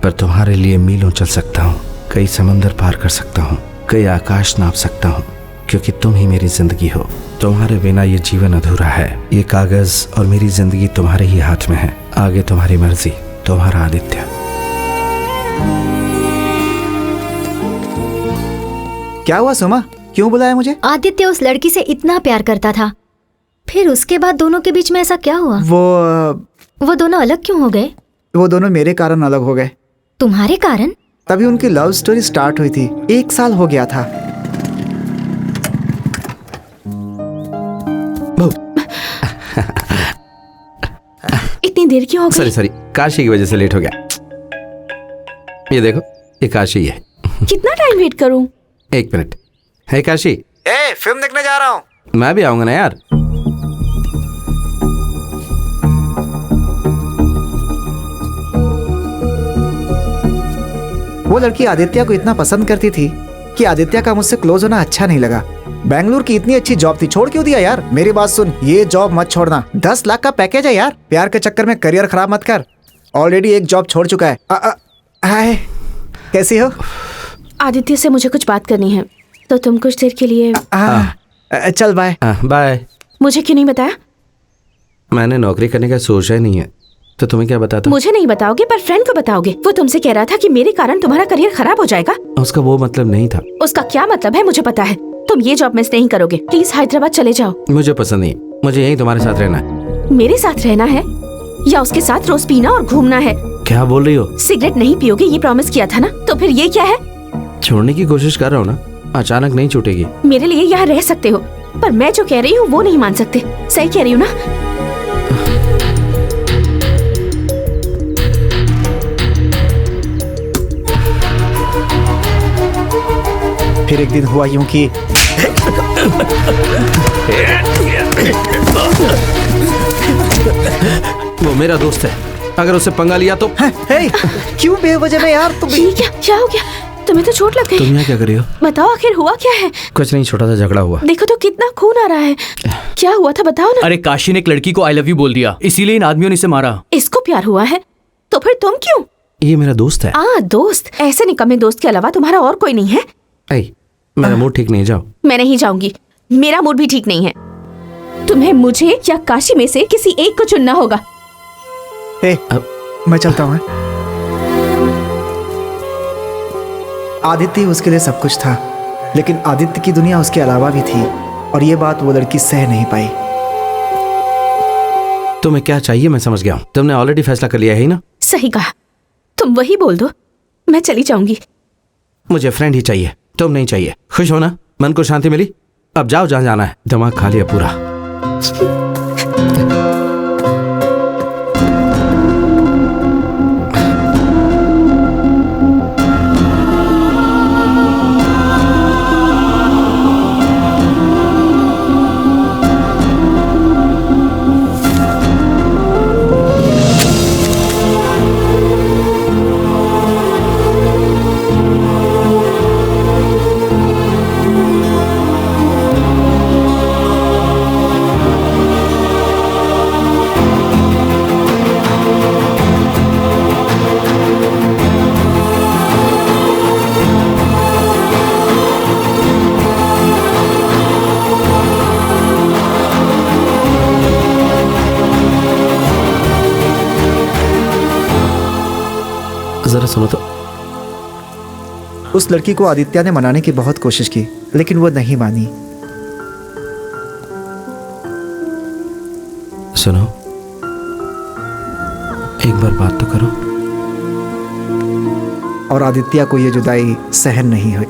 पर तुम्हारे लिए मीलों चल सकता हूँ, कई समंदर पार कर सकता हूँ, कई आकाश नाप सकता हूँ, क्योंकि तुम ही मेरी जिंदगी हो। तुम्हारे बिना ये जीवन अधूरा है। ये कागज और मेरी जिंदगी तुम्हारे ही हाथ में है। आगे तुम्हारी मर्जी। तुम्हारा आदित्य। क्या हुआ सुमा, क्यों बुलाया मुझे? आदित्य उस लड़की से इतना प्यार करता था, फिर उसके बाद दोनों के बीच में ऐसा क्या हुआ? वो दोनों अलग क्यों हो गए? वो दोनों मेरे कारण अलग हो गए। तुम्हारे कारण? तभी उनकी लव स्टोरी स्टार्ट हुई थी। 1 साल हो गया था। इतनी देर क्यों हो गई? सॉरी, काशी की वजह से लेट हो गया। ये देखो, ये काशी है। कितना टाइम वेट करूं? 1 मिनट। है काशी? फिल्म देखने जा रहा हूँ। मैं भी आऊंगा ना यार। वो लड़की आदित्य को इतना पसंद करती थी कि आदित्य का मुझसे क्लोज होना अच्छा नहीं लगा। बेंगलुरु की इतनी अच्छी जॉब थी, छोड़ क्यों दिया यार? मेरी बात सुन, ये जॉब मत छोड़ना। 10 लाख का पैकेज है यार। प्यार के चक्कर में करियर खराब मत कर। ऑलरेडी एक जॉब छोड़ चुका है। हाय, कैसी हो? आदित्य से मुझे कुछ बात करनी है, तो तुम कुछ देर के लिए। चल बाय। बाय। मुझे क्यों नहीं बताया? मैंने नौकरी करने का सोचा ही नहीं है, तो तुम्हें क्या बताता? मुझे नहीं बताओगे पर फ्रेंड को बताओगे। वो तुमसे कह रहा था कि मेरे कारण तुम्हारा करियर खराब हो जाएगा। उसका वो मतलब नहीं था। उसका क्या मतलब है मुझे पता है। तुम ये जॉब मिस नहीं करोगे। प्लीज हैदराबाद चले जाओ। मुझे पसंद नहीं, मुझे यहीं तुम्हारे साथ रहना है। मेरे साथ रहना है या उसके साथ रोज पीना और घूमना है? क्या बोल रही हो? सिगरेट नहीं पियोगे ये प्रॉमिस किया था ना, तो फिर ये क्या है? छोड़ने की कोशिश कर रहा हूँ ना, अचानक नहीं छूटेगी। मेरे लिए यहाँ रह सकते हो, पर मैं जो कह रही हूँ वो नहीं मान सकते। सही कह रही हूँ ना? फिर एक दिन हुआ यूं कि वो मेरा दोस्त है, अगर उससे पंगा लिया तो। क्यों बेवजह में यार? ये क्या हो गया? तुम्हें तो चोट लग गई। तुम यहाँ क्या कर रही हो? बताओ आखिर हुआ क्या है? कुछ नहीं, छोटा सा झगड़ा हुआ। देखो तो कितना खून आ रहा है। क्या हुआ था बताओ ना। अरे काशी ने एक लड़की को आई लव यू बोल दिया, इसीलिए इन आदमियों ने इसे मारा। इसको प्यार हुआ है तो फिर तुम क्यों? ये मेरा दोस्त है। दोस्त? ऐसे निकम्मे दोस्त के अलावा तुम्हारा और कोई नहीं है? मेरा मूड ठीक नहीं, जाओ। मैं नहीं जाऊंगी, मेरा मूड भी ठीक नहीं है। तुम्हें मुझे या काशी में से किसी एक को चुनना होगा। मैं चलता हूँ। आदित्य उसके लिए सब कुछ था, लेकिन आदित्य की दुनिया उसके अलावा भी थी, और ये बात वो लड़की सह नहीं पाई। तुम्हें क्या चाहिए मैं समझ गया हूँ। तुमने ऑलरेडी फैसला कर लिया है ही ना? सही कहा। तुम वही बोल दो, मैं चली जाऊंगी। मुझे फ्रेंड ही चाहिए, तुम नहीं चाहिए। खुश हो ना? मन को शांति मिली? अब जाओ जहाँ जाना है। दिमाग खा लिया पूरा। जरा सुनो तो। उस लड़की को आदित्य ने मनाने की बहुत कोशिश की, लेकिन वो नहीं मानी। सुनो, एक बार बात तो करो। और आदित्य को ये जुदाई सहन नहीं हुई।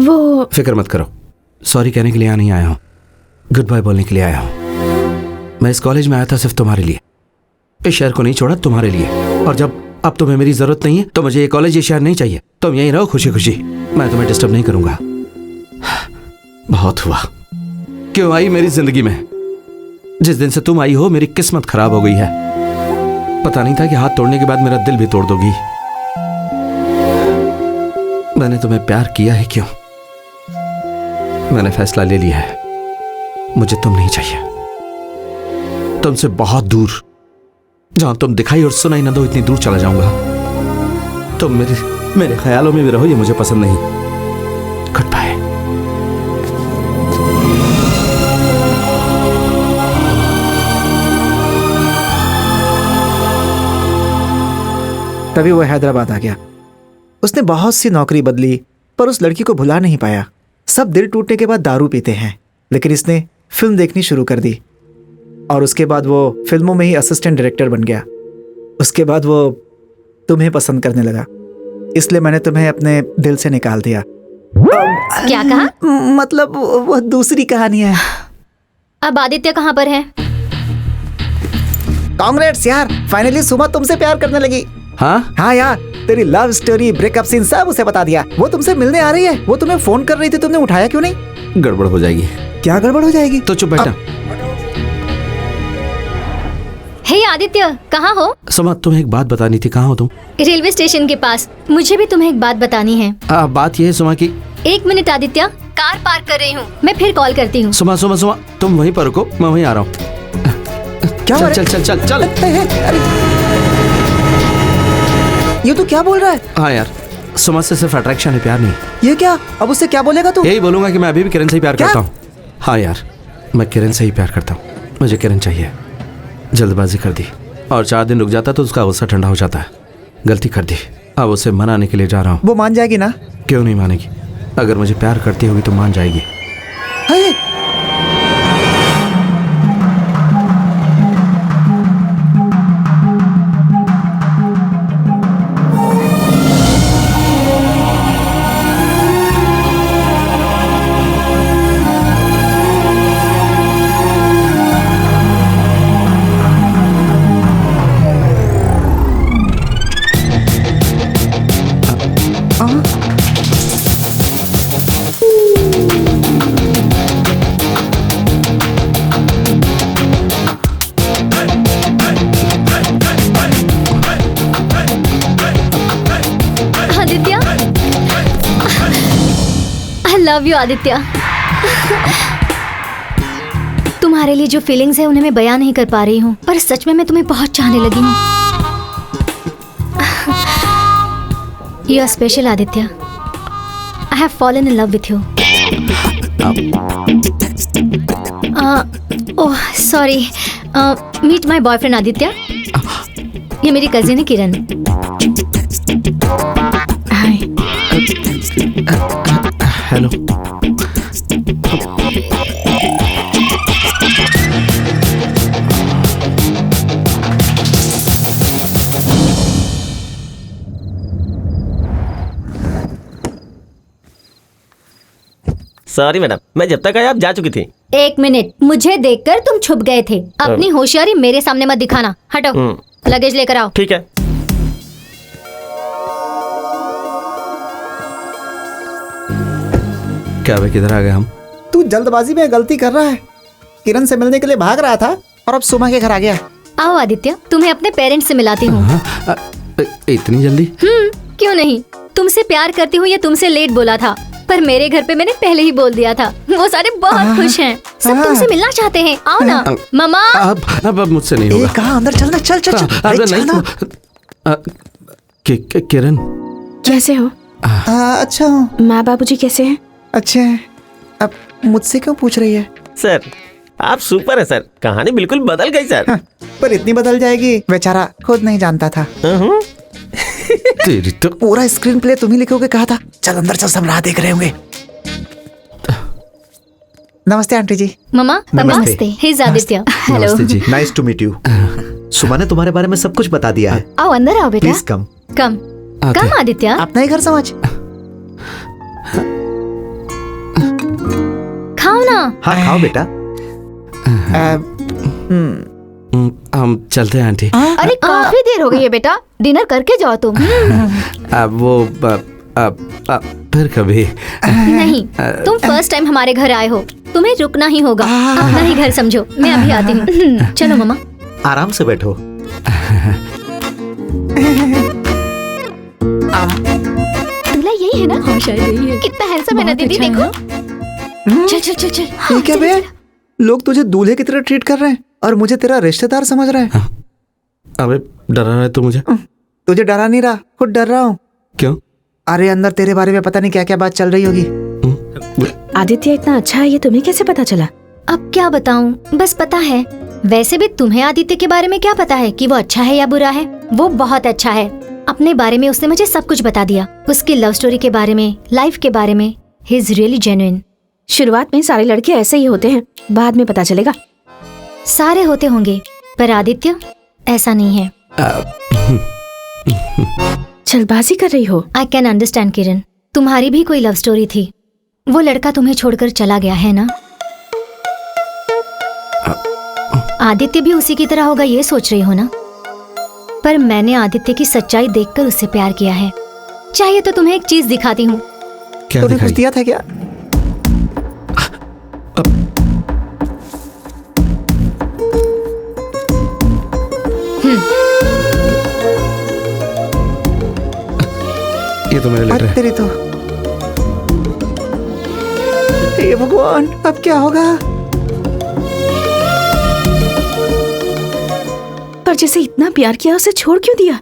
वो फिक्र मत करो, सॉरी कहने के लिए यहाँ नहीं आया हूँ, गुड बाय बोलने के लिए आया हूँ। मैं इस कॉलेज में आया था सिर्फ तुम्हारे लिए। इस शहर को नहीं छोड़ा तुम्हारे लिए, और जब अब तुम्हें मेरी जरूरत नहीं है तो मुझे ये कॉलेज ये शहर नहीं चाहिए। तुम यहीं रहो खुशी खुशी, मैं तुम्हें डिस्टर्ब नहीं करूंगा। बहुत हुआ। क्यों आई मेरी जिंदगी में? जिस दिन से तुम आई हो मेरी किस्मत खराब हो गई है। पता नहीं था कि हाथ तोड़ने के बाद मेरा दिल भी तोड़ दोगी। मैंने तुम्हें प्यार किया है क्यों? मैंने फैसला ले लिया है, मुझे तुम नहीं चाहिए। तुमसे बहुत दूर, जहां तुम दिखाई और सुनाई ना दो इतनी दूर चला जाऊंगा। तुम मेरे ख्यालों में भी रहो, ये मुझे पसंद नहीं। Good bye. तभी वो हैदराबाद आ गया। उसने बहुत सी नौकरी बदली, पर उस लड़की को भुला नहीं पाया। सब दिल टूटने के बाद दारू पीते हैं, लेकिन इसने फिल्म देखनी शुरू कर दी, और उसके बाद वो फिल्मों में ही असिस्टेंट डायरेक्टर बन गया। उसके बाद वो तुम्हें पसंद करने लगा, इसलिए मैंने तुम्हें अपने दिल से निकाल दिया। क्या कहा? मतलब वो दूसरी कहानी है। अब आदित्य कहाँ पर है? कांग्रेट्स यार, फाइनली सुमा तुमसे प्यार करने लगी। हाँ यार, तेरी लव स्टोरी, ब्रेकअप सीन सब उसे बता दिया। वो तुमसे मिलने आ रही है। वो तुम्हें फोन कर रही थी, तुमने उठाया क्यों नहीं? गड़बड़ हो जाएगी। क्या गड़बड़ हो जाएगी? तो चुप बैठना। हे आदित्य, कहाँ हो? सुमा, तुम्हें एक बात बतानी थी। कहाँ हो तुम? रेलवे स्टेशन के पास। मुझे भी तुम्हें एक बात बतानी है। बात यह है सुमा की। 1 मिनट आदित्य, कार पार्क कर रही हूँ, मैं फिर कॉल करती हूँ। सुमा सुमा सुमा, तुम वहीं पर रुको, मैं वहीं आ रहा हूँ। क्या चल चल चल चल चल। अरे ये तो क्या बोल रहा है? हाँ यार, सुमा से सिर्फ अट्रैक्शन है, प्यार नहीं। ये क्या? अब उससे क्या बोलेगा तू? यही बोलूंगा कि मैं अभी भी किरण से ही प्यार क्या? करता हूँ। हाँ यार, मैं किरण से ही प्यार करता हूँ। मुझे किरण चाहिए। जल्दबाजी कर दी और 4 दिन रुक जाता तो उसका गुस्सा ठंडा हो जाता है। गलती कर दी, अब उसे मनाने के लिए जा रहा हूँ। वो मान जाएगी ना? क्यों नहीं मानेगी? अगर मुझे प्यार करती होगी तो मान जाएगी। है? Aditya, I love you Aditya. तुम्हारे लिए जो फीलिंग्स है उन्हें मैं बयान नहीं कर पा रही हूँ, पर सच में मैं तुम्हें बहुत चाहने लगी हूँ। You are special Aditya. I have fallen in love with you. Oh sorry, meet my boyfriend Aditya. ये मेरी कजिन है Kiran. Hi. Hello. Sorry madam, मैं जब तक आया आप जा चुकी थी। 1 मिनट, मुझे देखकर तुम छुप गए थे। अपनी होशियारी मेरे सामने मत दिखाना। हटो, लगेज लेकर आओ। ठीक है। क्या भाई, किधर आ गए हम? तू जल्दबाजी में गलती कर रहा है। किरण से मिलने के लिए भाग रहा था और अब सुमा के घर आ गया। आओ आदित्य, तुम्हें अपने पेरेंट्स से मिलाती हूँ। इतनी जल्दी? क्यों नहीं, तुमसे प्यार करती हूँ ये तुमसे लेट बोला था, पर मेरे घर पे मैंने पहले ही बोल दिया था। वो सारे बहुत खुश हैं, सब तुमसे मिलना चाहते हैं। आओ ना मामा। अब मुझसे नहीं होगा। कहाँ? अंदर चलना। चल चल चल। अरे नहीं चलना। किरण, कैसे हो? अच्छा हूँ। माँ बाबूजी कैसे हैं? अच्छे हैं। अब मुझसे क्यों पूछ रही है? सर आप सुपर है सर, कहानी बिल्कुल बदल गई सर। हाँ, पर इतनी बदल जाएगी बेचारा खुद नहीं जानता था। तेरी तो पूरा स्क्रीन प्ले तुम ही लिखोगे कहा था। चल अंदर चल, सब राह देख रहे होंगे। नमस्ते आंटी जी। मामा नमस्ते। हे आदित्य। हेलो। नमस्ते जी। Nice to meet you. Suma ने तुम्हारे बारे में सब कुछ बता दिया है। आओ अंदर आओ बेटा। Please come. Come come Aditya. अपना ही घर समझ। खाओ ना। हाँ खाओ बेटा। हम चलते हैं आंटी। अरे काफी देर हो गई है बेटा, डिनर करके जाओ तुम। अब वो फिर कभी नहीं, तुम फर्स्ट टाइम हमारे घर आए हो, तुम्हें रुकना ही होगा। अपना ही घर समझो। मैं अभी आती हूँ। चलो मामा। आराम से बैठो। दूल्हा यही है ना? हाँ शायद यही है। कितना हैंडसम है ना दीदी, देखो। चल चल चल चल। ये क्या बे? लोग तुझे दूल्हे की तरह ट्रीट कर रहे हैं और मुझे तेरा रिश्तेदार समझ रहे हैं। अबे डरा रहा है तू मुझे? तुझे डरा नहीं रहा, खुद डर रहा हूँ। क्यों? अरे अंदर तेरे बारे में पता नहीं क्या क्या बात चल रही होगी। आदित्य इतना अच्छा है, ये तुम्हें कैसे पता चला? अब क्या बताऊं, बस पता है। वैसे भी तुम्हें आदित्य के बारे में क्या पता है कि वो अच्छा है या बुरा है? वो बहुत अच्छा है। अपने बारे में उसने मुझे सब कुछ बता दिया, उसकी लव स्टोरी के बारे में, लाइफ के बारे में। He is really genuine. शुरुआत में सारे लड़के ऐसे ही होते हैं, बाद में पता चलेगा। सारे होते होंगे, पर आदित्य ऐसा नहीं है। जल्दबाजी कर रही हो? आई कैन अंडरस्टैंड किरण, तुम्हारी भी कोई लव स्टोरी थी। वो लड़का तुम्हें छोड़कर चला गया है ना? आदित्य भी उसी की तरह होगा ये सोच रही हो ना? पर मैंने आदित्य की सच्चाई देखकर उससे प्यार किया है। चाहिए तो तुम्हें एक चीज दिखाती हूँ। क्या तूने कुछ दिखाई? दिया था क्या? ये तो मेरे लेटर अरे है। तेरी तो, हे भगवान, अब क्या होगा? पर जिसे इतना प्यार किया उसे छोड़ क्यों दिया?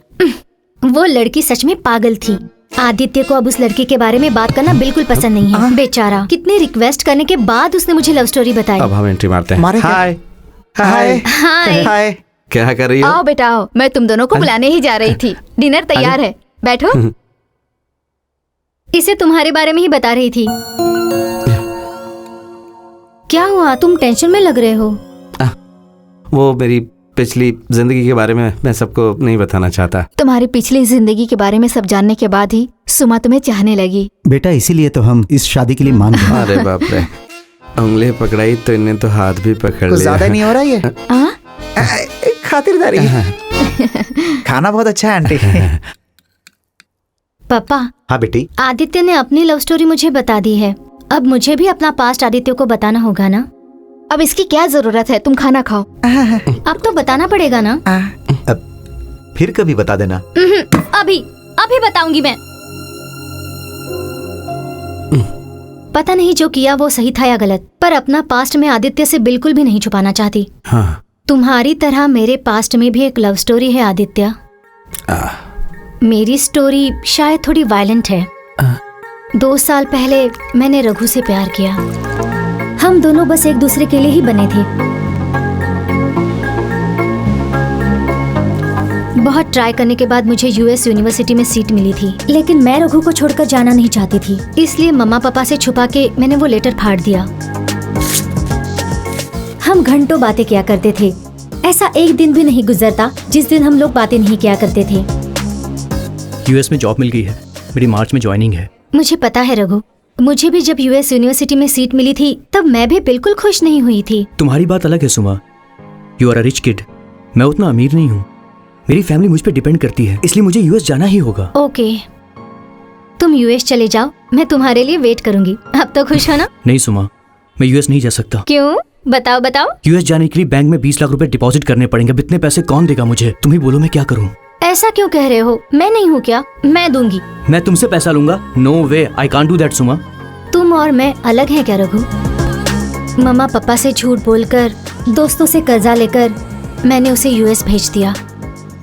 वो लड़की सच में पागल थी। आदित्य को अब उस लड़की के बारे में बात करना बिल्कुल पसंद नहीं है। बेचारा, कितने रिक्वेस्ट करने के बाद उसने मुझे लव स्टोरी बताई। अब हम एंट्री मारते हैं। मारे क्या? हाय हाय हाय। हाय। क्या कर रही हो? आओ बेटा आओ, मैं तुम दोनों को बुलाने ही जा रही थी। डिनर तैयार है, बैठो। इसे तुम्हारे बारे में ही बता रही थी। क्या हुआ, तुम टेंशन में लग रहे हो? वो मेरी पिछली जिंदगी के बारे में मैं सबको नहीं बताना चाहता। तुम्हारी पिछली जिंदगी के बारे में सब जानने के बाद ही सुमा तुम्हें चाहने लगी। बेटा इसीलिए तो हम इस शादी के लिए मान गए। अरे बाप रे, उंगली पकड़ाई तो इन्हें तो हाथ भी पकड़ कुछ लिया। ज्यादा नहीं हो रहा ये? हाँ? खातिरदारी। खाना बहुत अच्छा है आंटी। पापा, हाँ बेटी, आदित्य ने अपनी लव स्टोरी मुझे बता दी है। अब मुझे भी अपना पास्ट आदित्य को बताना होगा ना? अब इसकी क्या जरूरत है, तुम खाना खाओ। अब तो बताना पड़ेगा ना? अब फिर कभी बता देना। अभी अभी बताऊंगी मैं। पता नहीं जो किया वो सही था या गलत, पर अपना पास्ट में आदित्य से बिल्कुल भी नहीं छुपाना चाहती। हाँ। तुम्हारी तरह मेरे पास्ट में भी एक लव स्टोरी है आदित्य। मेरी स्टोरी शायद थोड़ी वायलेंट है। 2 साल पहले मैंने रघु से प्यार किया। हम दोनों बस एक दूसरे के लिए ही बने थे। बहुत ट्राई करने के बाद मुझे यूएस यूनिवर्सिटी में सीट मिली थी, लेकिन मैं रघु को छोड़कर जाना नहीं चाहती थी। इसलिए मम्मा पापा से छुपा के मैंने वो लेटर फाड़ दिया। हम घंटों बातें किया करते थे। ऐसा एक दिन भी नहीं गुजरता जिस दिन हम लोग बातें नहीं किया करते थे। यूएस में जॉब मिल गई है, मेरी मार्च में ज्वाइनिंग है। मुझे पता है रघु, मुझे भी जब यूएस यूनिवर्सिटी में सीट मिली थी तब मैं भी बिल्कुल खुश नहीं हुई थी। तुम्हारी बात अलग है Suma, you are a rich kid. मैं उतना अमीर नहीं हूँ, मेरी फैमिली मुझ पे डिपेंड करती है, इसलिए मुझे यूएस जाना ही होगा। ओके, तुम यूएस चले जाओ, मैं तुम्हारे लिए वेट करूंगी। अब तो खुश हो ना? नहीं सुमा, मैं यूएस नहीं जा सकता। क्यों? बताओ बताओ। यूएस जाने के लिए बैंक में 20 लाख रुपए डिपॉजिट करने पड़ेंगे। अब इतने पैसे कौन देगा मुझे? तुम ही बोलो मैं क्या करूँ? ऐसा क्यों कह रहे हो? मैं नहीं हूँ क्या? मैं दूंगी। मैं तुमसे पैसा लूंगा? No way, I can't do that Suma. तुम और मैं अलग हैं क्या रघु? मम्मा पापा से झूठ बोलकर, दोस्तों से कर्जा लेकर मैंने उसे यूएस भेज दिया।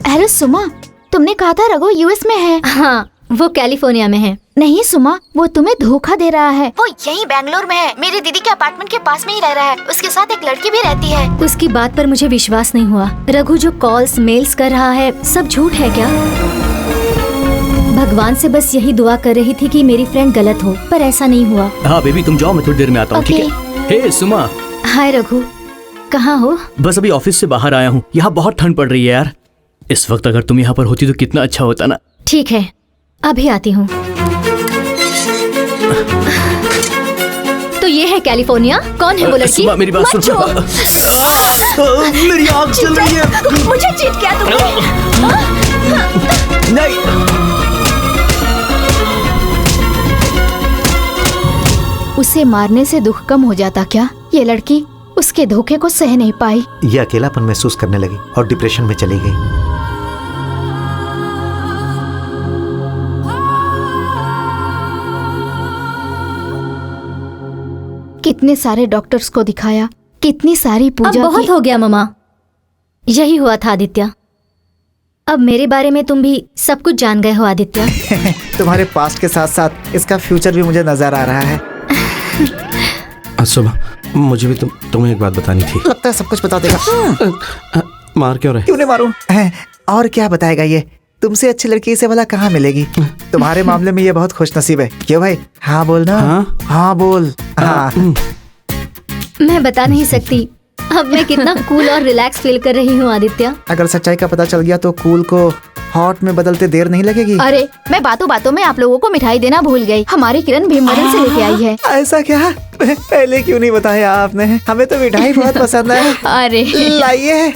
अरे सुमा, तुमने कहा था रघु यूएस में है। हाँ, वो कैलिफोर्निया में है। नहीं सुमा, वो तुम्हें धोखा दे रहा है। वो यहीं बैंगलोर में है, मेरी दीदी के अपार्टमेंट के पास में ही रह रहा है। उसके साथ एक लड़की भी रहती है। उसकी बात पर मुझे विश्वास नहीं हुआ। रघु जो कॉल्स मेल्स कर रहा है सब झूठ है क्या? भगवान से बस यही दुआ कर रही थी कि मेरी फ्रेंड गलत हो, पर ऐसा नहीं हुआ। हाँ बेबी, तुम जाओ, मैं थोड़ी देर में आता हूँ, ठीक है? हे सुमा। हाय रघु, कहाँ हो? बस अभी ऑफिस से बाहर आया हूँ। यहाँ बहुत ठंड पड़ रही है यार। इस वक्त अगर तुम यहाँ पर होती तो कितना अच्छा होता ना। ठीक है, अभी आती हूँ। तो ये है कैलिफोर्निया। कौन है वो लड़की? सुमा, मेरी बात मत सुनो। छुओ। मेरी आँख चल रही है। मुझे चीट किया तुमने। नहीं। उसे मारने से दुख कम हो जाता क्या? ये लड़की उसके धोखे को सह नहीं पाई। ये अकेलापन महसूस करने लगी और डिप्रेशन में चली गई। कितने सारे डॉक्टर्स को दिखाया, कितनी सारी अब पूजा बहुत की। हो गया मम्मा, यही हुआ था आदित्य। अब मेरे बारे में तुम भी सब कुछ जान गए हो आदित्य। तुम्हारे पास्ट के साथ साथ इसका फ्यूचर भी मुझे नजर आ रहा है। सुबह मुझे भी तुम्हें एक बात बतानी थी। लगता है सब कुछ बता देगा। मार क्यों रहे? क्यों नहीं मारूं? और क्या बताएगा ये? तुमसे अच्छी लड़की इसे भला कहाँ मिलेगी? तुम्हारे मामले में ये बहुत खुशनसीब है। क्यों भाई? हाँ बोल ना। हाँ बोल। हाँ। मैं बता नहीं सकती अब मैं कितना कूल और रिलैक्स फील कर रही हूँ आदित्य। अगर सच्चाई का पता चल गया तो कूल को हॉट में बदलते देर नहीं लगेगी। अरे मैं बातों बातों में आप लोगों को मिठाई देना भूल गई। हमारी किरण भीमवरम से लेके आई है। ऐसा क्या? पहले क्यों नहीं बताया आपने? हमें तो मिठाई बहुत पसंद है। अरे लाइए।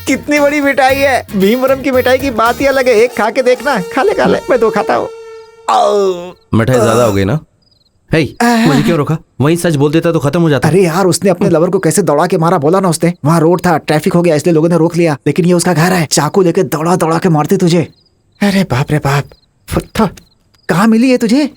कितनी बड़ी मिठाई है। भीमवरम की मिठाई की बात ही अलग है। एक खा के देखना। खा ले मैं 2 खाता हूँ। मिठाई ज्यादा हो गई ना? मुझे क्यों रोका? वहीं सच बोल देता तो खत्म हो जाता। अरे यार, उसने अपने लवर को कैसे दौड़ा के मारा बोला ना उसने। वहाँ रोड था, ट्रैफिक हो गया इसलिए लोगों ने रोक लिया, लेकिन ये उसका घर है। चाकू लेके दौड़ा दौड़ा के मारते तुझे। अरे बाप रे बाप, कहाँ मिली है तुझे?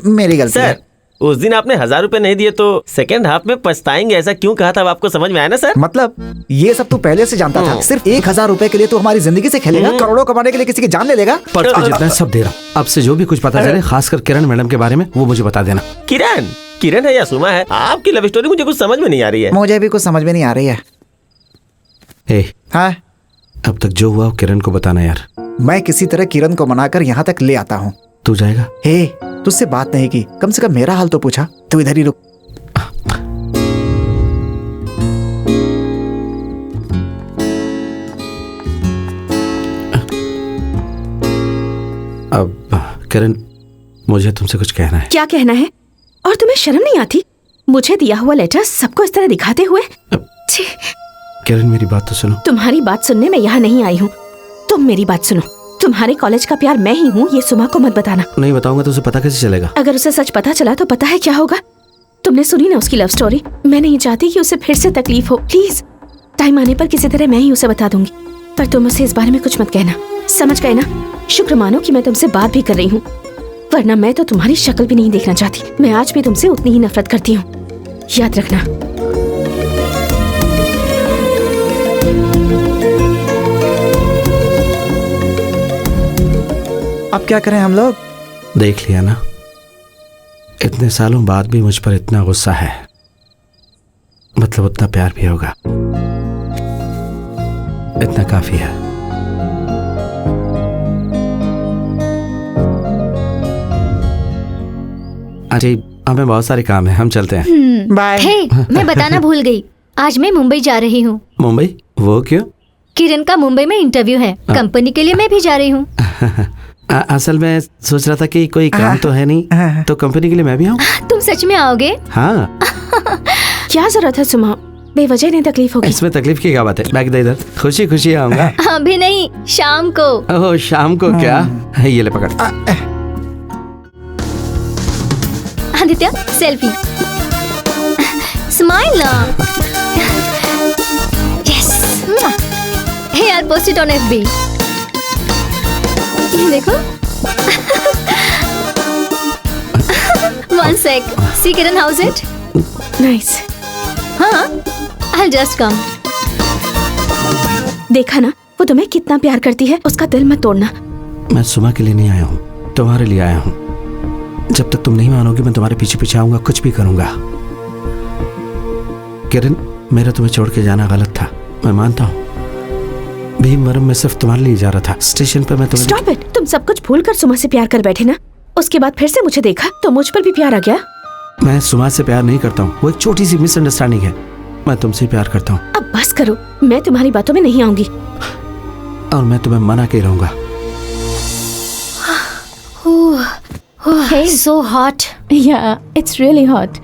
मेरी गलती है। सर उस दिन आपने 1000 रुपए नहीं दिए तो सेकंड हाफ में पछताएंगे ऐसा क्यों कहा था? आपको समझ में आया ना सर? मतलब ये सब तू पहले से जानता था? सिर्फ 1000 रुपए के लिए तू हमारी जिंदगी से खेलेगा? करोड़ों कमाने के लिए किसी की जान ले लेगा? पर्ची जितना है सब दे रहा हूँ। अब से जो भी कुछ पता चले, खासकर किरण मैडम के बारे में, वो मुझे बता देना। किरण किरण है या सुमा है? आपकी लव स्टोरी मुझे कुछ समझ में नहीं आ रही है। मुझे भी कुछ समझ में नहीं आ रही है। हाँ, अब तक जो हुआ किरण को बताना यार। मैं किसी तरह किरण को मनाकर यहाँ तक ले आता हूँ। तू जाएगा? हे, तुझसे बात नहीं की, कम से कम मेरा हाल तो पूछा। तू इधर ही रुक। अब किरण, मुझे तुमसे कुछ कहना है। क्या कहना है? और तुम्हें शर्म नहीं आती मुझे दिया हुआ लेटर सबको इस तरह दिखाते हुए? छी। किरण मेरी बात तो सुनो। तुम्हारी बात सुनने में यहाँ नहीं आई हूँ, तुम मेरी बात सुनो। तुम्हारे कॉलेज का प्यार मैं ही हूँ, ये सुमा को मत बताना। नहीं बताऊंगा तो उसे पता कैसे चलेगा? अगर उसे सच पता चला तो पता है क्या होगा? तुमने सुनी ना उसकी लव स्टोरी। मैं नहीं चाहती कि उसे फिर से तकलीफ हो। प्लीज टाइम आने पर किसी तरह मैं ही उसे बता दूंगी, पर तुम उसे इस बारे में कुछ मत कहना, समझ गए ना? शुक्र मानो कि मैं तुमसे बात भी कर रही हूँ, वरना मैं तो तुम्हारी शक्ल भी नहीं देखना चाहती। मैं आज भी तुमसे उतनी ही नफरत करती हूँ, याद रखना। अब क्या करें हम लोग? देख लिया ना, इतने सालों बाद भी मुझ पर इतना गुस्सा है, मतलब उतना प्यार भी होगा। इतना काफी है। अजय, हमें बहुत सारे काम है, हम चलते हैं। बाय। हे, मैं बताना भूल गई, आज मैं मुंबई जा रही हूँ। मुंबई? वो क्यों? किरण का मुंबई में इंटरव्यू है, कंपनी के लिए मैं भी जा रही हूँ। असल में सोच रहा था कि कोई काम तो है नहीं, तो कंपनी के लिए मैं भी आऊँ। तुम सच में आओगे? हाँ। क्या जरूरत है सुमा, बेवजह नहीं तकलीफ होगी। इसमें तकलीफ की क्या बात है? बैग दे इधर, खुशी खुशी आऊंगा। अभी नहीं, शाम को। ओह, शाम को क्या? ये ले पकड़। आदित्य, सेल्फी। स्माइल ना। Yes. Hey, I'll post it on FB। ये देखो। One sec. See Kiran, how's it? Nice. हाँ, I'll just come. देखा ना, वो तुम्हें कितना प्यार करती है, उसका दिल मत तोड़ना। मैं सुमा के लिए नहीं आया हूँ, तुम्हारे लिए आया हूँ। जब तक तुम नहीं मानोगे मैं तुम्हारे पीछे पीछे आऊंगा, कुछ भी करूंगा। किरण, मेरा तुम्हें छोड़ के जाना गलत था, मैं मानता हूँ। भीमवरम में सिर्फ तुम्हारे लिए जा रहा था, स्टेशन पर मैं तुम्हें। Stop it! तुम सब कुछ भूल कर सुमा से प्यार कर बैठे ना, उसके बाद फिर से मुझे देखा तो मुझ पर भी प्यार आ गया। मैं सुमा से प्यार नहीं करता हूँ, वो एक छोटी सी मिसअंडरस्टैंडिंग है। मैं तुमसे प्यार करता हूँ। अब बस करो, मैं तुम्हारी बातों में नहीं आऊंगी। और मैं तुम्हें मना के रहूंगा। Hey, so hot. Yeah, it's really hot.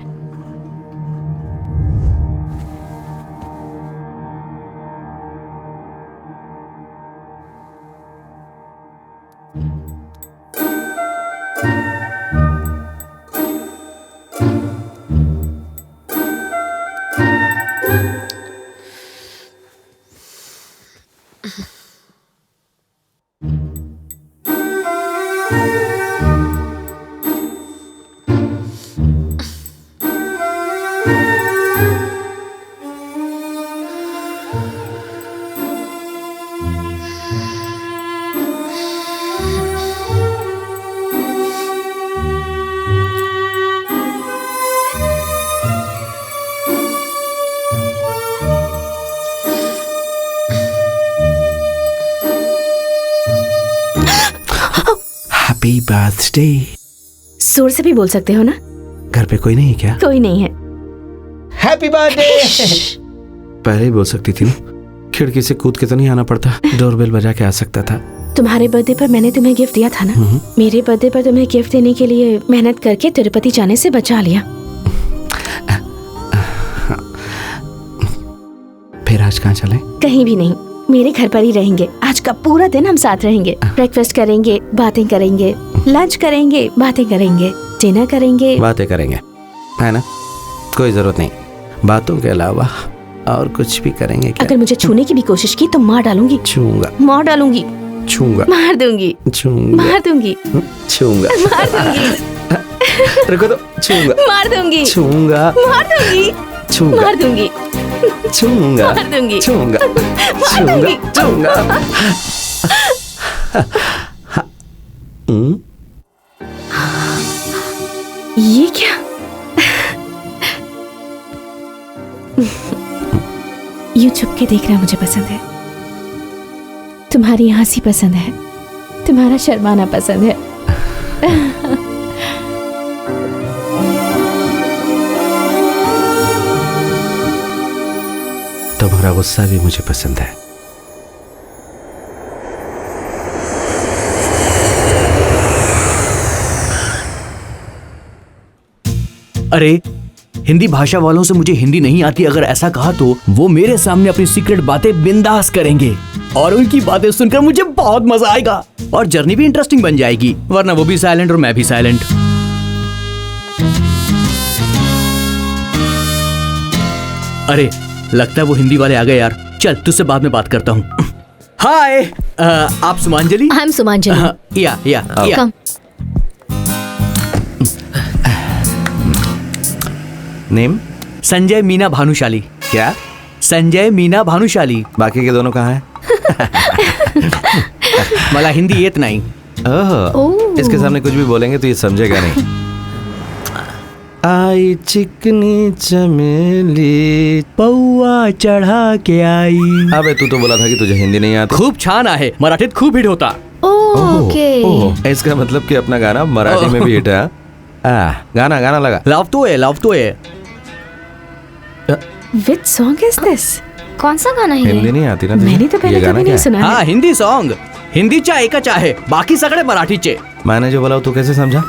Happy birthday. जोर से भी बोल सकते हो ना? घर पे कोई नहीं है क्या? कोई नहीं है। Happy birthday. पहले ही बोल सकती थी ना, खिड़की से कूद के तो नहीं आना पड़ता, डोरबेल बजा के आ सकता था। तुम्हारे बर्थडे पर मैंने तुम्हें गिफ्ट दिया था ना, मेरे बर्थडे पर तुम्हें गिफ्ट देने के लिए मेहनत करके तिरुपति जाने से बचा लिया। फिर आज कहाँ चले? कहीं भी नहीं, मेरे घर पर ही रहेंगे। आज का पूरा दिन हम साथ रहेंगे, ब्रेकफास्ट करेंगे, बातें करेंगे, लंच करेंगे, बातें करेंगे, डिनर करेंगे। बातें करेंगे है ना? कोई जरूरत नहीं, बातों के अलावा और कुछ भी करेंगे क्या? अगर मुझे छूने की भी कोशिश की तो मार डालूंगी। छूंगा। मार डालूंगी। छूंगा मार दूंगी, छूंगा मार दूंगी, छूंगा मार दूंगी, रुको तो छूंगा मार दूंगी, छूंगा मार दूंगी, छूंगा मार दूंगी, छूंगा मार दूंगी, छूंगा मार छूंगा दूंगी। छूंगा ये क्या? यूं छुप के देखना मुझे पसंद है। तुम्हारी हंसी पसंद है, तुम्हारा शर्माना पसंद है। तुम्हारा गुस्सा भी मुझे पसंद है। अरे हिंदी भाषा वालों से मुझे हिंदी नहीं आती अगर ऐसा कहा तो वो मेरे सामने अपनी सीक्रेट बातें बिंदास करेंगे और उनकी बातें सुनकर मुझे बहुत मजा आएगा और जर्नी भी इंटरेस्टिंग बन जाएगी, वरना वो भी साइलेंट और मैं भी साइलेंट। अरे लगता है वो हिंदी वाले आ गए यार। चल तुझसे बाद में बात करता हूँ। हाय, आप सुमांजलि? आई am Sumanjali. Yeah come. Name? Sanjay Meena Bhanushali. क्या? संजय मीना भानुशाली। बाकी के दोनों कहाँ हैं? मला हिंदी येत नहीं। ओह। इसके सामने कुछ भी बोलेंगे तो ये समझेगा नहीं। आई चिकनी चमेली पौआ चढ़ा के आई। अबे तू तो बोला था कि तुझे हिंदी नहीं आती। खूप छान आहे, मराठीत खूप हिट होता। ओके। इसका मतलब कि अपना गाना मराठी में भी हिट है। गाना लगा। लावतोय। Which song is this? कौन सा गाना है हिंदी ये? नहीं आती ना तुझे? मैंने तो ये पहले गाना कभी क्या नहीं है? सुना हाँ है। हिंदी सॉन्ग, हिंदीच्या एकच आहे, बाकी सगळे मराठीचे। मैंने जो बोला तू कैसे समझा?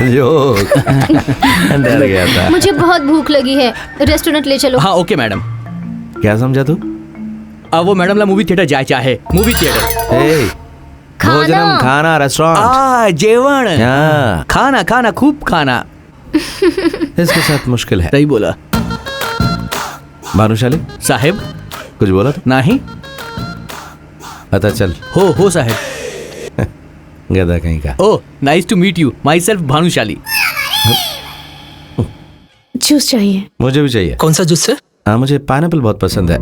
जो डर गया था। मुझे बहुत भूख लगी है, रेस्टोरेंट ले चलो। हाँ ओके मैडम। क्या समझा तू? वो मॅडमला मूवी थिएटर जायचे आहे, मूवी थिएटर। ए, भोजनम खाना रेस्टोरेंट। जेवण। हाँ। खाना खूप खाना। इसके साथ मुश्किल है। सही बोला भानुशाली साहेब। कुछ बोला था? नाही। पता चल। हो साहेब। गधा कहीं का। Oh nice to meet you, myself Bhanushali. Juice चाहिए। मुझे भी चाहिए। कौन सा जूस है? हाँ मुझे पाइनएप्पल बहुत पसंद है।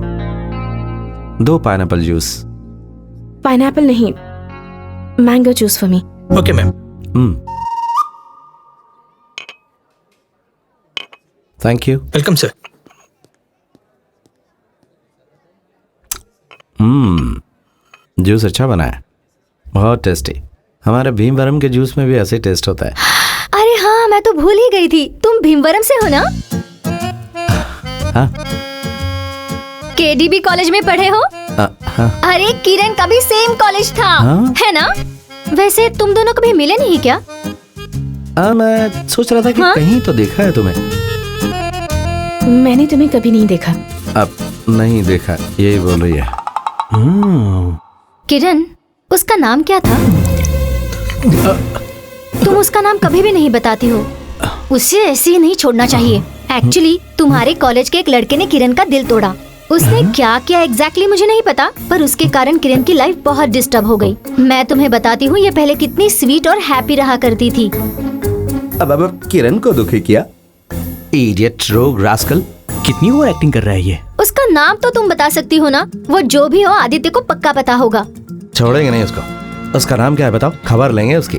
2 पाइनएप्पल जूस। पाइनएप्पल नहीं, mango juice for me. Okay ma'am. Thank you. Welcome sir. Juice अच्छा बना है, बहुत टेस्टी। हमारे भीमवरम के जूस में भी ऐसे टेस्ट होता है। अरे हाँ, मैं तो भूल ही गई थी, तुम भीमवरम से हो ना? हाँ। केडीबी कॉलेज में पढ़े हो? हाँ। अरे किरण का भी सेम कॉलेज था। हाँ? है ना? वैसे तुम दोनों कभी मिले नहीं क्या? मैं सोच रहा था कि हाँ? कहीं तो देखा है तुम्हें। मैंने तुम्हें कभी नहीं देखा। अब नहीं देखा, यही बोल रही है। किरण, उसका नाम क्या था? तुम उसका नाम कभी भी नहीं बताती हो। उसे ऐसे ही नहीं छोड़ना चाहिए। एक्चुअली तुम्हारे कॉलेज के एक लड़के ने किरण का दिल तोड़ा। उसने क्या किया एग्जैक्टली मुझे नहीं पता, पर उसके कारण किरण की लाइफ बहुत डिस्टर्ब हो गई। मैं तुम्हें बताती हूँ, ये पहले कितनी स्वीट और हैप्पी रहा करती थी। अब किरण को दुखी किया। इडियट, रोग, रास्कल। कितनी ओवर एक्टिंग कर रहा है ये। उसका नाम तो तुम बता सकती हो ना? वो जो भी हो, आदित्य को पक्का पता होगा। छोड़ेंगे नहीं उसको। उसका नाम क्या है बताओ, खबर लेंगे उसकी।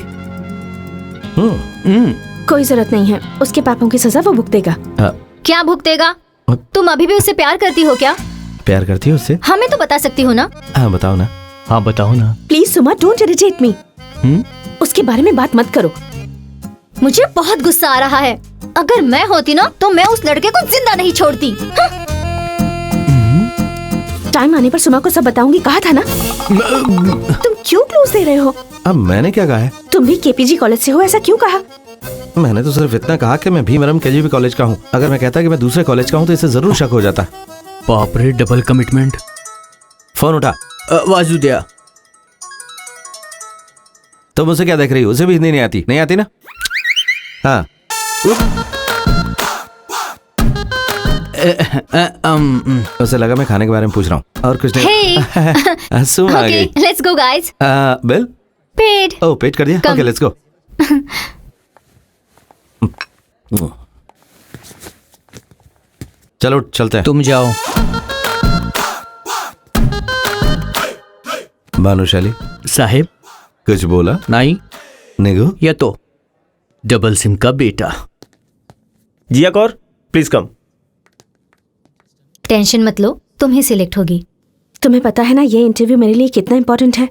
कोई जरूरत नहीं है, उसके पापों की सजा वो भुगतेगा। क्या भुगतेगा? तुम अभी भी उससे प्यार करती हो क्या? प्यार करती हो उससे? हमें तो बता सकती हो ना? हाँ बताओ ना। हाँ बताओ ना। प्लीज सुमा, डोंट इरिटेट मी। उसके बारे में बात मत करो। मुझे बहुत गुस्सा आ रहा है। अगर मैं होती ना तो मैं उस लड़के को जिंदा नहीं छोड़ती। टाइम आने पर सुमा को सब बताऊंगी, कहा था ना। तुम क्यों क्लोज दे रहे हो? अब मैंने क्या कहा है? तुम भी केपीजी कॉलेज से हो, ऐसा क्यों कहा? मैंने तो सिर्फ इतना कहा कि मैं भीमवरम केजीबी कॉलेज का हूँ। अगर मैं कहता कि मैं दूसरे कॉलेज का हूँ तो इसे जरूर शक हो जाता। बाप रे, डबल कमिटमेंट। फोन उठा। वासुदेव। तुम उसे क्या देख रही हो? उसे भी हिंदी नहीं आती ना? हाँ। उसे लगा मैं खाने के बारे में पूछ रहा हूँ और कुछ नहीं। Hey. सुम आ गई। Okay, let's go, guys. Bill Paid. Oh paid कर दिया। Come. ओके लेट्स गो। चलो चलते हैं। तुम जाओ। भानुशाली साहेब कुछ बोला? नहीं, निगो या तो डबल सिम का बेटा। जिया कौर प्लीज कम। टेंशन मत लो, तुम ही सिलेक्ट होगी। तुम्हें पता है ना ये इंटरव्यू मेरे लिए कितना इंपॉर्टेंट है।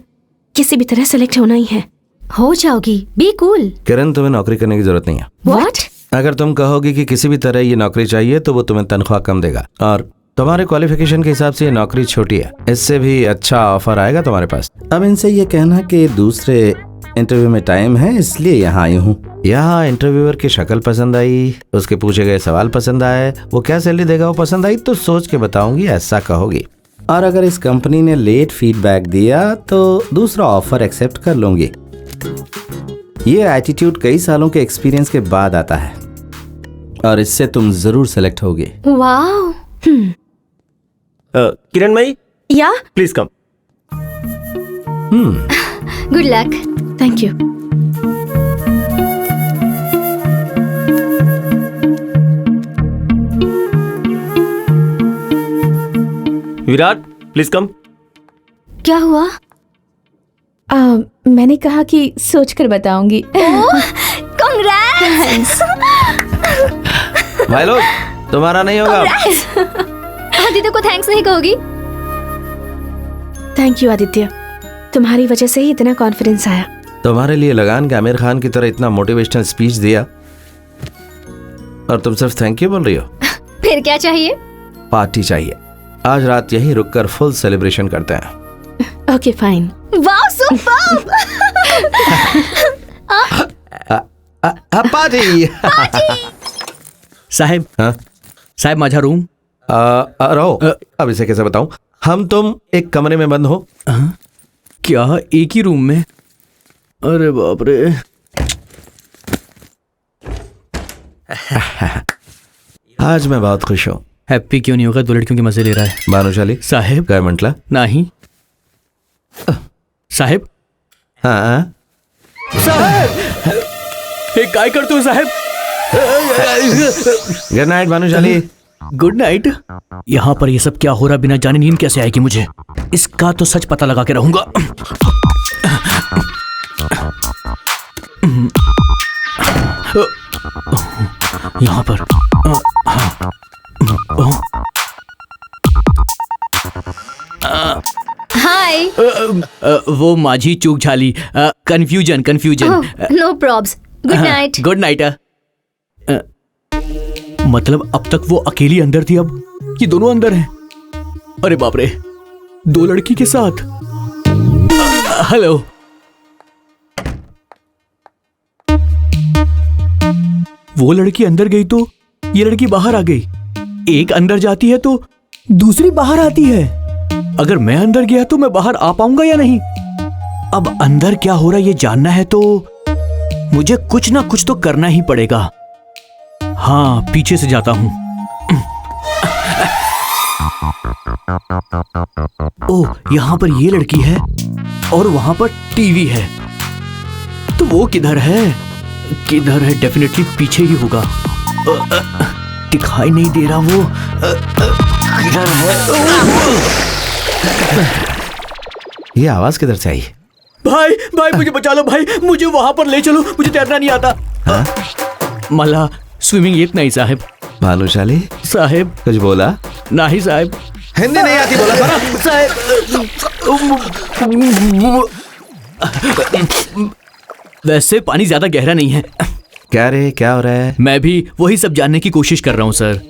किसी भी तरह सेलेक्ट होना ही है। हो जाओगी। Be cool. किरण तुम्हें नौकरी करने की जरूरत नहीं है। What? अगर तुम कहोगी कि किसी भी तरह ये नौकरी चाहिए तो वो तुम्हें तनख्वाह कम देगा और तुम्हारे क्वालिफिकेशन के हिसाब से ये नौकरी छोटी है। इससे भी अच्छा ऑफर आएगा तुम्हारे पास। अब इनसे ये कहना कि दूसरे इंटरव्यू में टाइम है इसलिए यहाँ आई हूँ। यहाँ इंटरव्यूअर की शक्ल पसंद आई, उसके पूछे गए सवाल पसंद आए, वो क्या सैलरी देगा वो पसंद आई तो सोच के बताऊंगी ऐसा कहोगी। और अगर इस कंपनी ने लेट फीडबैक दिया तो दूसरा ऑफर एक्सेप्ट कर लूंगी। ये एटीट्यूड कई सालों के एक्सपीरियंस के बाद आता है और इससे तुम जरूर सेलेक्ट होगे। वाओ। किरण मई या please come. Good luck. Thank you. Virat please come. क्या हुआ? मैंने कहा कि सोच कर बताऊंगी। कांग्रेट्स। भाई लोग तुम्हारा नहीं होगा। आदित्य को थैंक्स नहीं कहोगी? थैंक यू आदित्य, तुम्हारी वजह से ही इतना कॉन्फिडेंस आया। तुम्हारे लिए लगान के आमिर खान की तरह इतना मोटिवेशनल स्पीच दिया और तुम सिर्फ थैंक यू बोल रही हो। फिर क्या चाहिए? पार्टी चाहिए। आज रात यहीं रुककर फुल सेलिब्रेशन करते हैं। Okay fine. Wow superb. Party. साहेब हाँ? साहेब माझा रूम। रहो अब इसे कैसे बताऊं। हम तुम एक कमरे में बंद हो। क्या एक ही रूम में? अरे बाप रे। आज मैं बहुत खुश हूँ। हैप्पी क्यों नहीं होगा? दो लड़कियों के मजे ले रहा है। भानुशाली साहेब काय म्हटलं? नहीं साहेब। हाँ हे काय करतो हो साहेब? Good night Bhanushali. Good night. यहाँ पर ये सब क्या हो रहा बिना जाने नींद कैसे आएगी मुझे? इसका तो सच पता लगा के रहूंगा। यहाँ पर हाय। वो माझी चूक झाली। Confusion confusion. No probs. Good night. Good night. मतलब अब तक वो अकेली अंदर थी, अब ये दोनों अंदर हैं। अरे बाप रे, दो लड़की के साथ। हेलो। वो लड़की अंदर गई तो ये लड़की बाहर आ गई। एक अंदर जाती है तो दूसरी बाहर आती है। अगर मैं अंदर गया तो मैं बाहर आ पाऊंगा या नहीं? अब अंदर क्या हो रहा है ये जानना है तो मुझे कुछ ना कुछ तो करना ही पड़ेगा। हाँ, पीछे से जाता हूं। ओह, यहां पर ये लड़की है और वहां पर टीवी है। तो वो किधर है? किधर है? डेफिनेटली पीछे ही होगा। दिखाई नहीं दे रहा वो। किधर है? ये आवाज किधर से आई? भाई भाई मुझे बचा लो भाई, मुझे वहां पर ले चलो, मुझे तैरना नहीं आता। मला स्विमिंग येत नहीं साहेब। भानुशाली साहेब कुछ बोला? नहीं साहेब। हिंदी नहीं आती बोला था ना? वैसे पानी ज्यादा गहरा नहीं है। क्या रे, क्या हो रहा है? मैं भी वही सब जानने की कोशिश कर रहा हूँ सर।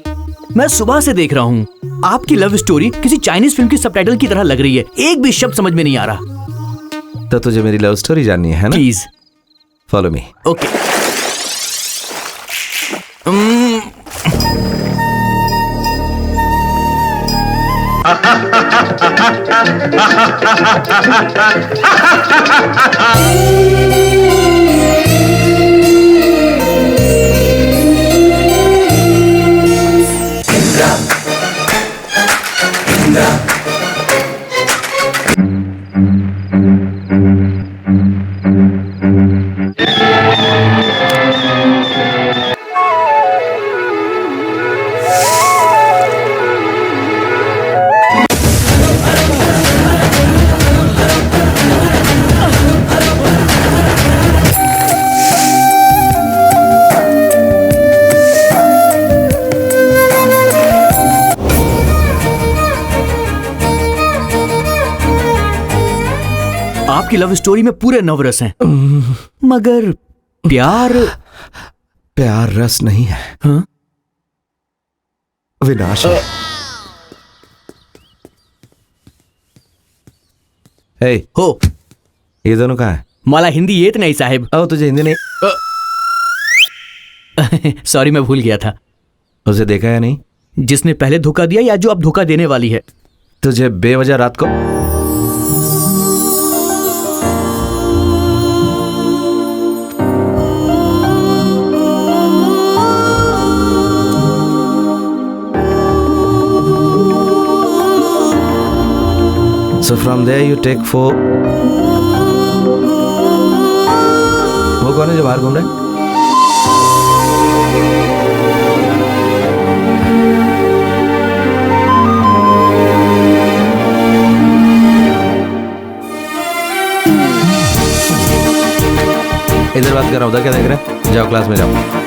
मैं सुबह से देख रहा हूँ आपकी लव स्टोरी किसी चाइनीज फिल्म की सबटाइटल की तरह लग रही है। एक भी शब्द समझ में नहीं आ रहा। तो तुझे मेरी लव स्टोरी जाननी है ना? Please follow me. Okay. Indra आपकी लव स्टोरी में पूरे नवरस हैं, मगर प्यार प्यार रस नहीं है, हाँ? विनाश है। हे हो, ये दोनों कहाँ है? मला हिंदी येत नहीं साहेब। ओ तुझे हिंदी नहीं? सॉरी, मैं भूल गया था। उसे देखा या नहीं? जिसने पहले धोखा दिया या जो अब धोखा देने वाली है? तुझे बेवजह रात को So from there you take 4. वो कौन है जो बाहर घूम रहा है? इधर बात कर रहा हूँ, उधर क्या देख रहे हैं? जाओ क्लास में जाओ।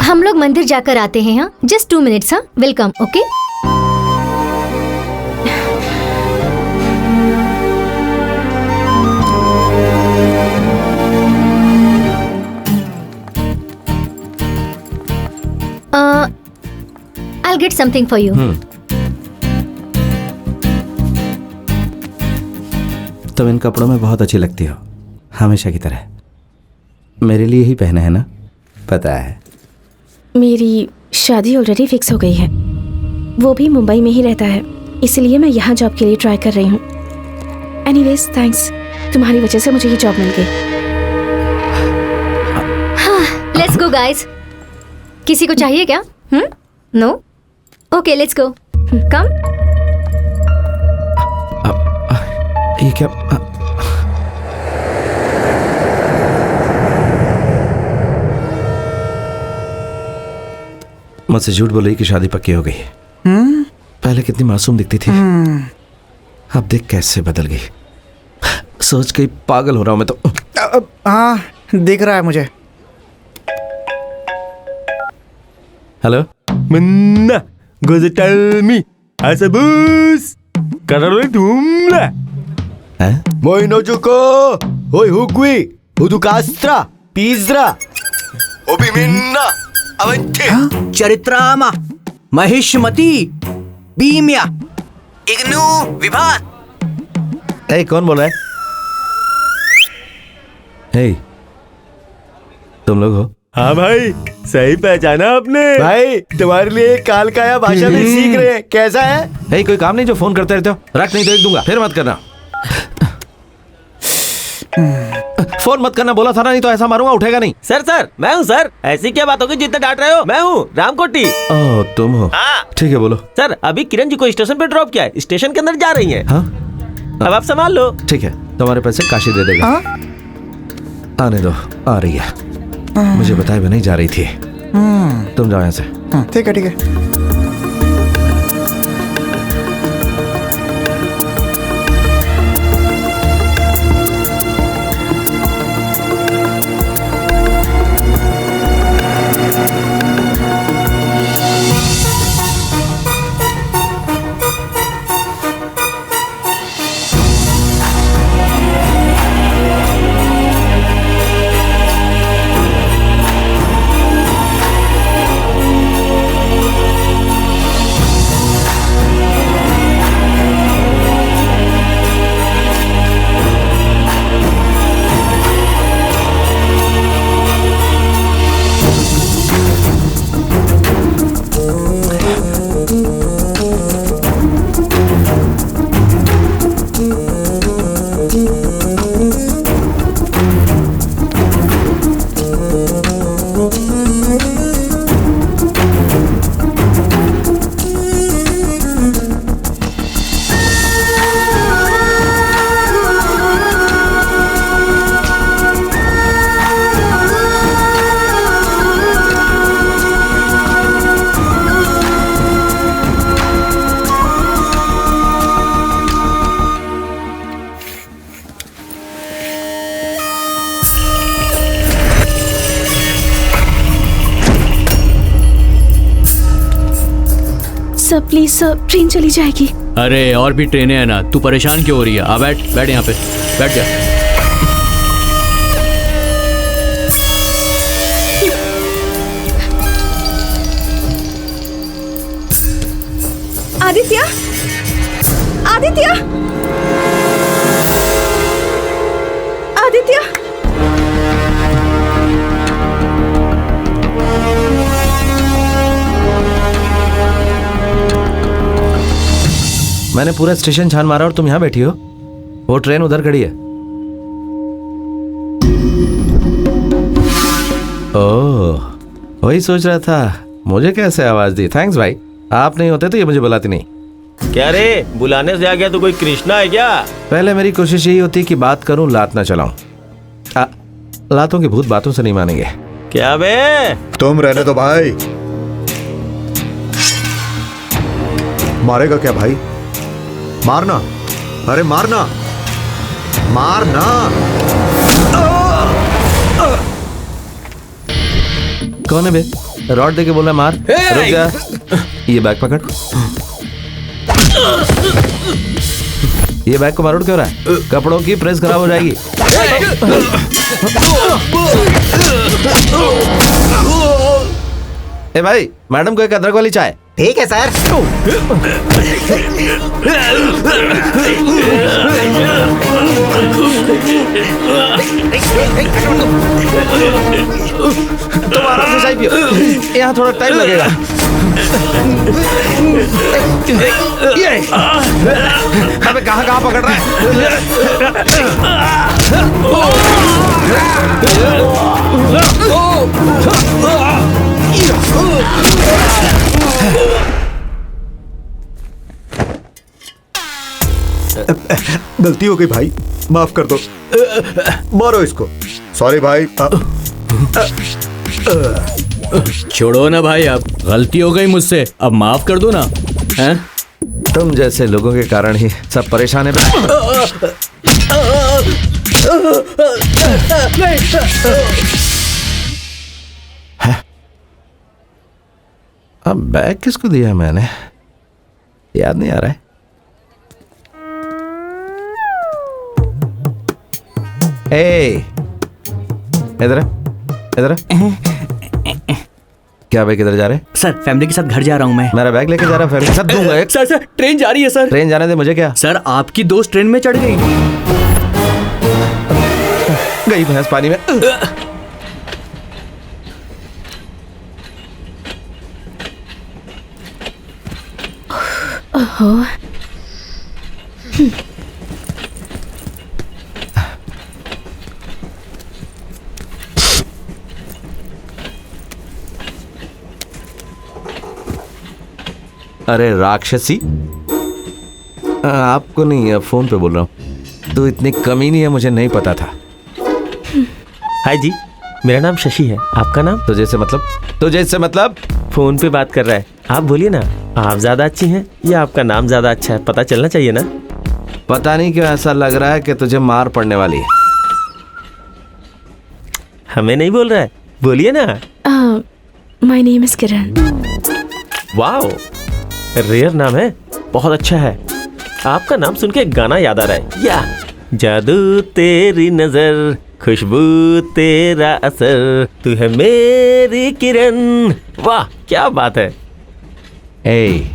हम लोग मंदिर जाकर आते हैं। हाँ, जस्ट 2 मिनट्स। हाँ, welcome. Okay. I'll get something for you. तुम इन कपड़ों में बहुत अच्छी लगती हो, हमेशा की तरह। मेरे लिए ही पहने हैं ना? पता है। मेरी शादी ऑलरेडी फिक्स हो गई है। वो भी मुंबई में ही रहता है, इसलिए मैं यहाँ जॉब के लिए ट्राई कर रही हूँ। एनीवेज थैंक्स, तुम्हारी वजह से मुझे ये जॉब मिल गई। Let's go guys. किसी को चाहिए क्या? No? Okay, let's go. Come. ये क्या? मुझसे झूठ बोल रही कि शादी पक्की हो गई। पहले कितनी मासूम दिखती थी, अब देख कैसे बदल गई। सोच के पागल हो रहा हूं मैं तो। हाँ, दिख रहा है मुझे। हेलो मन्ना गोजटामी आसबूस करारोले तुमला हैं? Moinojuko, hoi hukwi, udukastra, pizra, obiminna, avanti. चरित्रामा, Mahishmati, बीम्या, IGNOU, विभात। ए, कौन बोल रहा है? हे, तुम लोग हो? हाँ भाई, सही पहचाना आपने। भाई तुम्हारे लिए कालकाया भाषा भी सीख रहे हैं, कैसा है? हे, कोई काम नहीं जो फोन करते रहते हो? रख नहीं तो एक दूंगा, फिर मत करना। फोन मत करना बोला था ना, नहीं तो ऐसा मारूंगा, उठेगा नहीं। सर मैं हूँ सर। ऐसी क्या बात होगी जितना डांट रहे हो? मैं हूँ रामकोटी। ओह, तुम हो? हाँ। ठीक है, बोलो। सर, अभी किरण जी को स्टेशन पे ड्रॉप किया है, स्टेशन के अंदर जा रही हैं। हाँ? अब आप संभाल लो। ठीक है, तुम्हारे पैसे काशी दे देगा। आने दो, आ रही है। मुझे बताए बिना ही जा रही थी। तुम जाओ यहाँ से। ठीक है, ठीक है। सर प्लीज सर, ट्रेन चली जाएगी। अरे और भी ट्रेनें हैं ना, तू परेशान क्यों हो रही है? आ बैठ बैठ यहाँ पे, बैठ जा। आदित्य, आदित्य, आदित्य। मैंने पूरा स्टेशन छान मारा और तुम यहाँ बैठी हो। वो ट्रेन उधर खड़ी है। ओह, वही सोच रहा था मुझे कैसे आवाज दी। थैंक्स भाई, आप नहीं होते तो ये मुझे बुलाती नहीं। क्या रे, बुलाने से आ गया तो कोई कृष्णा है क्या? पहले मेरी कोशिश यही होती कि बात करूं, लात ना चलाऊं। लातों के भूत बातों से नहीं मानेंगे। क्या बे? तुम रहने दो भाई। मारेगा क्या भाई? मारना, अरे मारना, मारना। कौन है बे? रॉड देके बोला मार। रुक जा, ये बैग पकड़। ये बैग को मारोड़ क्यों रहा है? कपड़ों की प्रेस खराब हो जाएगी। ए भाई, मैडम को एक अदरक वाली चाय। ठीक है सर। तुम आराम से चाय पियो, यहाँ थोड़ा टाइम लगेगा। अबे कहाँ पकड़ रहा गलती हो गई भाई, माफ कर दो। मारो इसको। सॉरी भाई। छोड़ो ना भाई, अब गलती हो गई मुझसे, अब माफ कर दो ना। हैं? तुम जैसे लोगों के कारण ही सब परेशान है। अब बैग किसको दिया मैंने, याद नहीं आ रहा है। ए, इधर इधर। क्या भाई, किधर जा रहे? सर फैमिली के साथ घर जा रहा हूँ मैं। मेरा बैग लेके जा रहा है? फैमिली के साथ दूंगा एक। सर सर ट्रेन जा रही है सर। ट्रेन जाने दे, मुझे क्या। सर आपकी दोस्त ट्रेन में चढ़ गई। गई भैंस पानी में। ओहो। अरे राक्षसी, आपको नहीं, फोन पे बोल रहा हूँ। तो इतनी कमी नहीं है, मुझे नहीं पता था। हाय जी, मेरा नाम शशि है। आपका नाम? तुझे से मतलब? तुझे से मतलब? फोन पे बात कर रहा है। आप बोलिए ना, आप ज्यादा अच्छी हैं या आपका नाम ज्यादा अच्छा है? पता चलना चाहिए ना। पता नहीं क्यों ऐसा लग रहा है कि तुझे मार पड़ने वाली है। हमें नहीं बोल रहा है, बोलिए ना। My name is Kiran. Wow, rare नाम है, बहुत अच्छा है। आपका नाम सुन के गाना याद आ रहा है। या जादू तेरी नजर, खुशबू तेरा असर, तू है मेरी किरण। वाह क्या बात है। ए,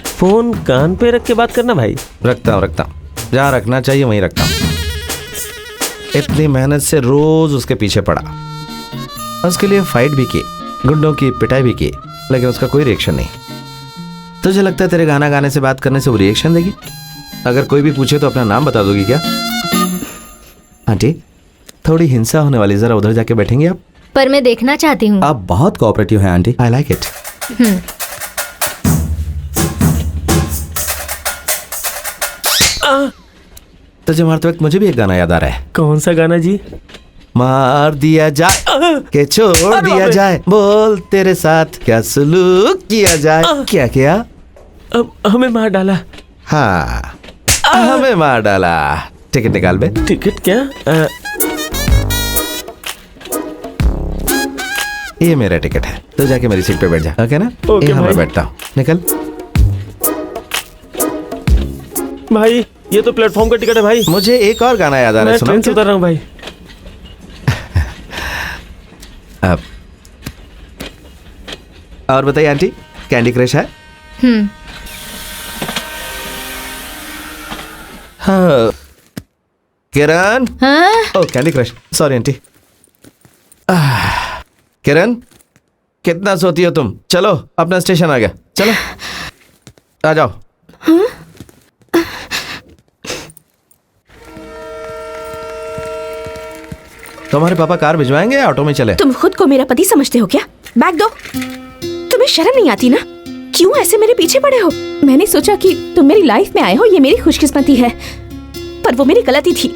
फोन कान पे रख के बात करना भाई। रखता हूँ जहाँ रखना चाहिए वहीं रखता हूँ। इतनी मेहनत से रोज उसके पीछे पड़ा, उसके लिए फाइट भी की, गुंडों की पिटाई भी की, लेकिन उसका कोई रिएक्शन नहीं। तुझे लगता है तेरे गाना गाने से, बात करने से वो रिएक्शन देगी? अगर कोई भी पूछे तो अपना नाम बता दोगी क्या? आंटी, थोड़ी हिंसा होने वाली, जरा उधर जाके बैठेंगे आप? पर मैं देखना चाहती हूँ। आप बहुत कोऑपरेटिव हैं आंटी, आई लाइक इट। तुझे मारते वक्त मुझे भी एक गाना याद आ रहा है। कौन सा गाना जी? मार दिया जाए के छोड़ दिया जाए, बोल तेरे साथ क्या सलूक किया जाए। क्या किया? हमें मार डाला। हाँ, हमें मार डाला। टिकट निकाल बे। टिकट क्या? ये मेरा टिकट है, तो जाके मेरी सीट पे बैठ जा, ओके ना? ओके यहाँ मैं भाई। बैठता हूँ, निकल। भाई ये तो प्लेटफॉर्म का टिकट है भाई। मुझे एक और गाना याद आ रहा मैं है, सुनो ट्रेन से उतर रहा हूँ भाई। अब और बताइए आंटी, कैंडी क्रश है? हाँ। किरण। हाँ? ओ कैंडी क्रश, सॉरी आंटी। किरण, कितना सोती हो तुम? चलो अपना स्टेशन आ गया, चलो आ जाओ। तुम्हारे पापा कार भिजवाएंगे या ऑटो में चले? तुम खुद को मेरा पति समझते हो क्या? बैग दो। तुम्हें शर्म नहीं आती ना? क्यों ऐसे मेरे पीछे पड़े हो? मैंने सोचा कि तुम मेरी लाइफ में आए हो, ये मेरी खुशकिस्मती है, पर वो मेरी गलती थी।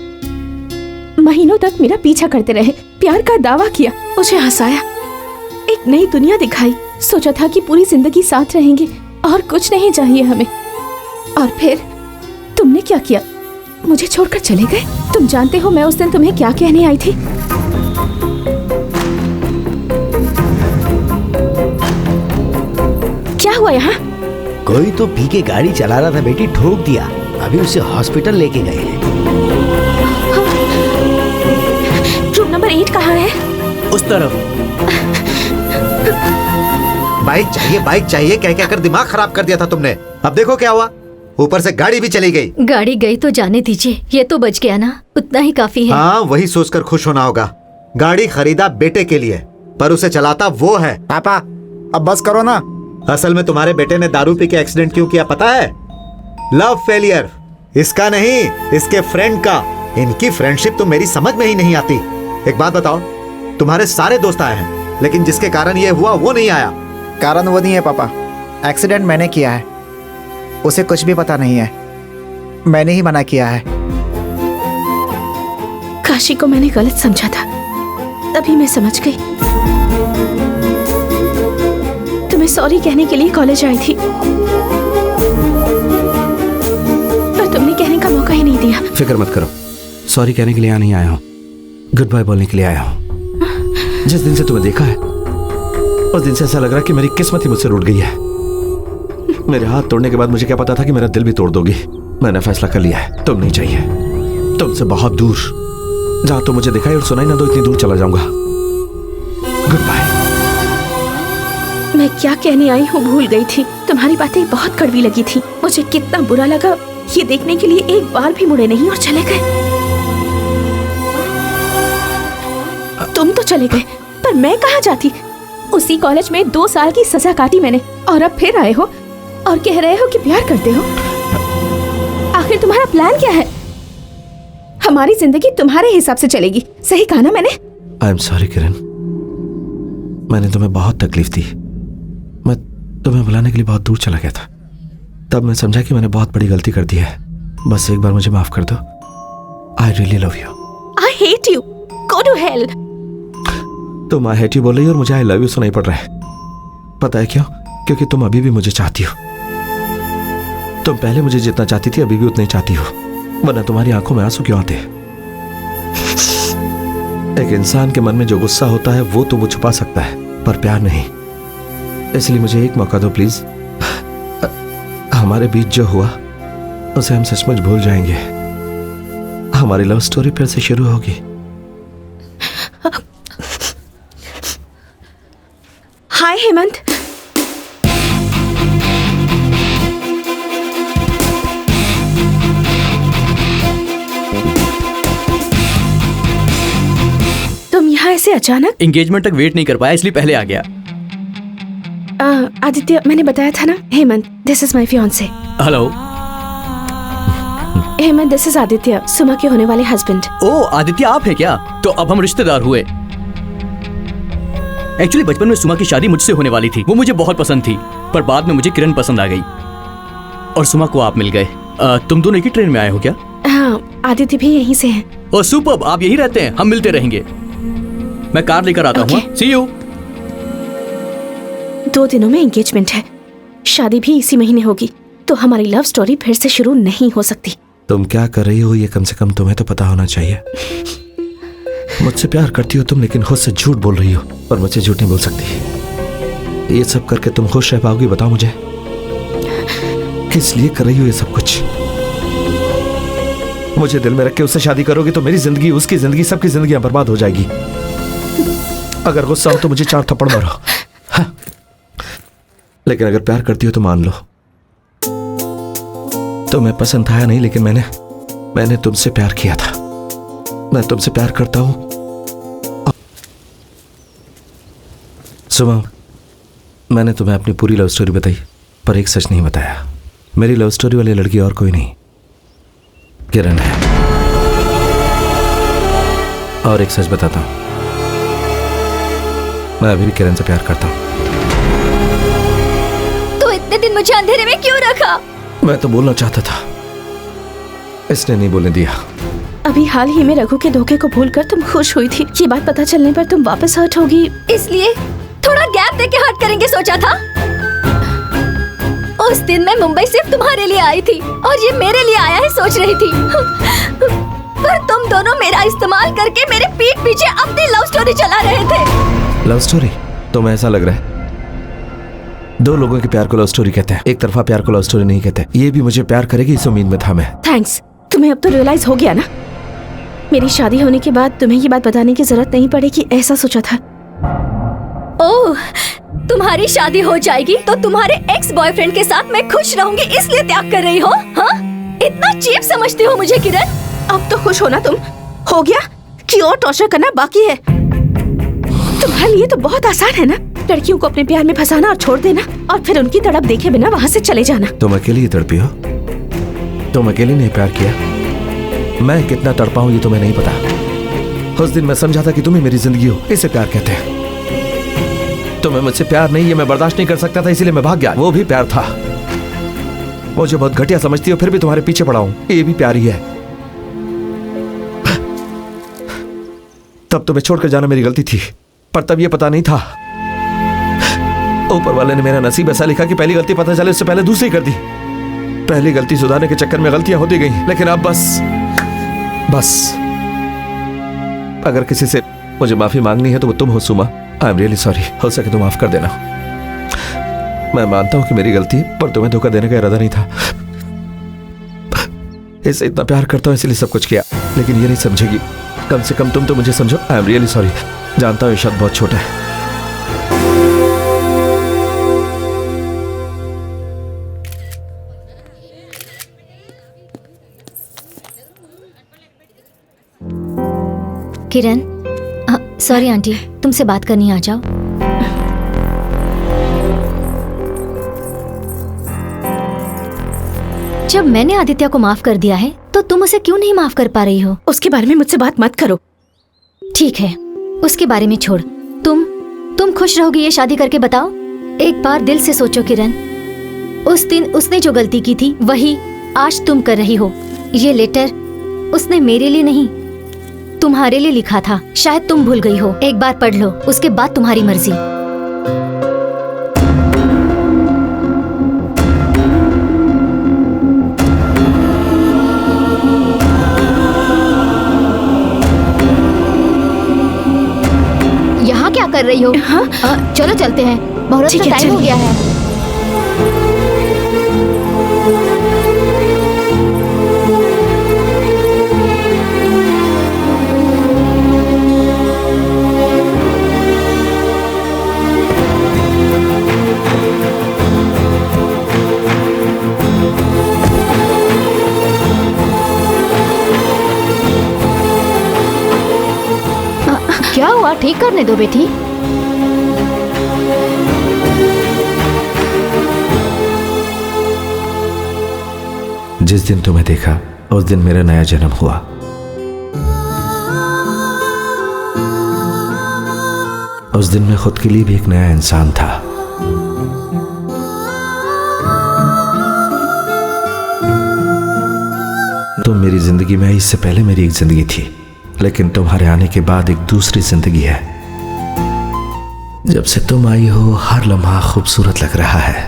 महीनों तक मेरा पीछा करते रहे, प्यार का दावा किया, मुझे हंसाया, एक नई दुनिया दिखाई, सोचा था कि पूरी जिंदगी साथ रहेंगे और कुछ नहीं चाहिए हमें। और फिर तुमने क्या किया? मुझे छोड़कर चले गए। तुम जानते हो मैं उस दिन तुम्हें क्या कहने आई थी? क्या हुआ यहाँ? कोई तो पी के गाड़ी चला रहा था बेटी, ठोक दिया, अभी उसे हॉस्पिटल लेके गए हैं। रूम नंबर 8 कहाँ है? उस तरफ। बाइक चाहिए कह कहकर दिमाग खराब कर दिया था तुमने। अब देखो क्या हुआ, ऊपर से गाड़ी भी चली गई। गाड़ी गई तो जाने दीजिए, ये तो बच गया ना, उतना ही काफी है। हाँ, वही सोचकर खुश होना होगा। गाड़ी खरीदा बेटे के लिए, पर उसे चलाता वो है। पापा अब बस करो ना। असल में तुम्हारे बेटे ने दारू पी के एक्सीडेंट क्यों किया पता है? Love failure. इसका नहीं, इसके फ्रेंड का। इनकी फ्रेंडशिप तो मेरी समझ में ही नहीं आती। एक बात बताओ, तुम्हारे सारे दोस्त आए हैं, लेकिन जिसके कारण ये हुआ वो नहीं आया। कारण वो नहीं है पापा, एक्सीडेंट मैंने किया है, उसे कुछ भी पता नहीं है, मैंने ही मना किया है। काशी को मैंने गलत समझा था, तभी मैं समझ गई। तुम्हें सॉरी कहने के लिए कॉलेज आई थी, पर तुमने कहने का मौका ही नहीं दिया। फिक्र मत करो, सॉरी कहने के लिए यहाँ नहीं आया हूँ, गुड बाय बोलने के लिए आया हूँ। जिस दिन से तुम्हें देखा है उस दिन से ऐसा लग रहा है कि मेरी किस्मत ही मुझसे रूठ गई है। मेरे हाथ तोड़ने के बाद मुझे क्या पता था कि मेरा दिल भी तोड़ दोगी। मैंने फैसला कर लिया है, तुम नहीं चाहिए, तुमसे बहुत दूर, जहां तुम मुझे दिखाई और सुनाई ना दो इतनी दूर चला जाऊंगा। Good bye. मैं क्या कहने आई हूँ भूल गई थी। तुम्हारी बातें बहुत कड़वी लगी थी। मुझे कितना बुरा लगा ये देखने के लिए एक बार भी मुड़े नहीं और चले गए। तुम तो चले गए, पर मैं कहाँ जाती? उसी कॉलेज में 2 साल की सजा काटी मैंने, और अब फिर आए हो और कह रहे हो कि प्यार करते हो। आखिर तुम्हारा प्लान क्या है? हमारी जिंदगी तुम्हारे हिसाब से चलेगी, सही कहा ना मैंने? आई एम सॉरी किरण, मैंने तुम्हें बहुत तकलीफ दी। मैं तुम्हें बुलाने के लिए बहुत दूर चला गया था, तब मैं समझा कि मैंने बहुत बड़ी गलती कर दी है। बस एक बार मुझे माफ कर दो। I really love you. I hate you, go to hell. तुम आई हेट यू बोल रही हो और मुझे आई लव यू सुनाई पड़ रहा है। पता है क्यों? क्योंकि तुम अभी भी मुझे चाहती हो। तुम पहले मुझे जितना चाहती थी अभी भी उतना ही चाहती हो, वरना तुम्हारी आंखों में आंसू क्यों आते? एक इंसान के मन में जो गुस्सा होता है वो तो वो छुपा सकता है, पर प्यार नहीं। इसलिए मुझे एक मौका दो प्लीज। हमारे बीच जो हुआ उसे हम सचमुच भूल जाएंगे। हमारी लव स्टोरी फिर से शुरू होगी। हाय हेमंत। तुम यहाँ ऐसे अचानक? एंगेजमेंट तक वेट नहीं कर पाया इसलिए पहले आ गया। आदित्य, मैंने बताया था ना। Hemant, this is my fiance. Hello. Hemant, this is Aditya, Suma के होने वाले हस्बैंड। ओ आदित्य, आप हैं क्या? तो अब हम रिश्तेदार हुए। एक्चुअली बचपन में सुमा की शादी मुझसे होने वाली थी, वो मुझे बहुत पसंद थी, पर बाद में मुझे किरण पसंद आ गई और सुमा को आप मिल गए। तुम दोनों एक ही ट्रेन में आए हो क्या? हाँ, आदित्य भी यहीं से है। ओ सुपर्ब, आप यहीं रहते हैं? हम मिलते रहेंगे। मैं कार लेकर आता हूँ। सी यू। 2 दिनों में एंगेजमेंट है, शादी भी इसी महीने होगी, तो हमारी लव स्टोरी फिर से शुरू नहीं हो सकती। तुम क्या कर रही हो ये कम से कम तुम्हें तो पता होना चाहिए। मुझसे प्यार करती हो तुम, लेकिन खुद से झूठ बोल रही हो और मुझसे झूठ नहीं बोल सकती। ये सब करके तुम खुश रह पाओगी? बताओ मुझे, किस लिए कर रही हो ये सब कुछ? मुझे दिल में रख के उससे शादी करोगी तो मेरी जिंदगी, उसकी जिंदगी, सबकी जिंदगी बर्बाद हो जाएगी। अगर गुस्सा हो तो मुझे 4 थप्पड़ मारो, हाँ। लेकिन अगर प्यार करती हो तो मान लो। तुम्हें पसंद आया नहीं, लेकिन मैंने तुमसे प्यार किया था। मैं तुमसे प्यार करता हूं। सुबह मैंने तुम्हें अपनी पूरी लव स्टोरी बताई, पर एक सच नहीं बताया। मेरी लव स्टोरी वाली लड़की और कोई नहीं, किरण है। और एक सच बताता हूं, मैं अभी भी किरण से प्यार करता हूं। तो इतने दिन मुझे अंधेरे में क्यों रखा? मैं तो बोलना चाहता था, इसने नहीं बोलने दिया। अभी हाल ही में रघु के धोखे को भूलकर तुम खुश हुई थी। ये बात पता चलने पर तुम वापस हर्ट होगी, इसलिए थोड़ा गैप देके हर्ट करेंगे सोचा था। उस दिन मैं मुंबई सिर्फ तुम्हारे लिए आई थी और ये मेरे लिए आया है सोच रही थी, पर तुम दोनों मेरा इस्तेमाल करके मेरे पीठ पीछे अपनी लव स्टोरी चला रहे थे। Love story? तुम्हें ऐसा लग रहा है? 2 लोगों के प्यार को लव स्टोरी कहते हैं, एक तरफा प्यार को लव स्टोरी नहीं कहते। ये भी मुझे प्यार करेगी इस उम्मीद में था मैं। थैंक्स, तुम्हें अब तो रियलाइज हो गया ना। मेरी शादी होने के बाद तुम्हें ये बात बताने की जरूरत नहीं पड़ेगी, ऐसा सोचा था। ओह, तुम्हारी शादी हो जाएगी तो तुम्हारे एक्स बॉयफ्रेंड के साथ मैं खुश रहूंगी, इसलिए त्याग कर रही हो? हाँ, इतना चीप समझती हो मुझे किरण? अब तो खुश हो ना तुम? हो गया कि और टॉर्चर करना बाकी है? तुम्हारे लिए तो बहुत आसान है ना, लड़कियों को अपने प्यार में फंसाना और छोड़ देना, और फिर उनकी तड़प देखे बिना वहाँ से चले जाना। तुम अकेली ही तड़पी हो? तुम अकेली ने प्यार किया? मैं कितना तड़पा हूँ ये तुम्हें नहीं पता। उस दिन मैं समझा था कि तुम ही मेरी जिंदगी हो, इसे प्यार कहते हैं। तुम्हें मुझसे प्यार नहीं, ये मैं बर्दाश्त नहीं कर सकता था, इसीलिए मैं भाग गया। वो भी प्यार था। मुझे बहुत घटिया समझती हो, फिर भी तुम्हारे पीछे पड़ा हूं, ये भी प्यार ही है। तब तुम्हें छोड़कर जाना मेरी गलती थी, पर तब ये पता नहीं था। ऊपर वाले ने मेरा नसीब ऐसा लिखा कि पहली गलती पता चले उससे पहले दूसरी कर दी। पहली गलती सुधारने के चक्कर में गलतियां होती गई, लेकिन अब बस अगर किसी से मुझे माफी मांगनी है तो वो तुम हो Suma. I am really sorry. हो सके तो माफ कर देना। मैं मानता हूं कि मेरी गलती, पर तुम्हें धोखा देने का इरादा नहीं था। इससे इतना प्यार करता हूं इसलिए सब कुछ किया, लेकिन ये नहीं समझेगी। कम से कम तुम तो मुझे समझो। आई एम रियली सॉरी। जानता हूं ये शब्द बहुत छोटा है। किरण, सॉरी आंटी, तुमसे बात करनी, आ जाओ। जब मैंने आदित्य को माफ कर दिया है तो तुम उसे क्यों नहीं माफ कर पा रही हो? उसके बारे में मुझसे बात मत करो। ठीक है, उसके बारे में छोड़। तुम खुश रहोगी ये शादी करके, बताओ? एक बार दिल से सोचो किरण, उस दिन उसने जो गलती की थी वही आज तुम कर रही हो। ये लेटर उसने मेरे लिए नहीं, तुम्हारे लिए लिखा था। शायद तुम भूल गई हो। एक बार पढ़ लो, उसके बाद तुम्हारी मर्जी। यहाँ क्या कर रही हो? हाँ? चलो चलते हैं, मुहूर्त का टाइम हो गया है। क्या हुआ? ठीक करने दो बेटी। जिस दिन तुम्हें देखा उस दिन मेरा नया जन्म हुआ। उस दिन मैं खुद के लिए भी एक नया इंसान था। तुम मेरी जिंदगी में आई, इससे पहले मेरी एक जिंदगी थी, लेकिन तुम्हारे आने के बाद एक दूसरी जिंदगी है। जब से तुम आई हो हर लम्हा खूबसूरत लग रहा है।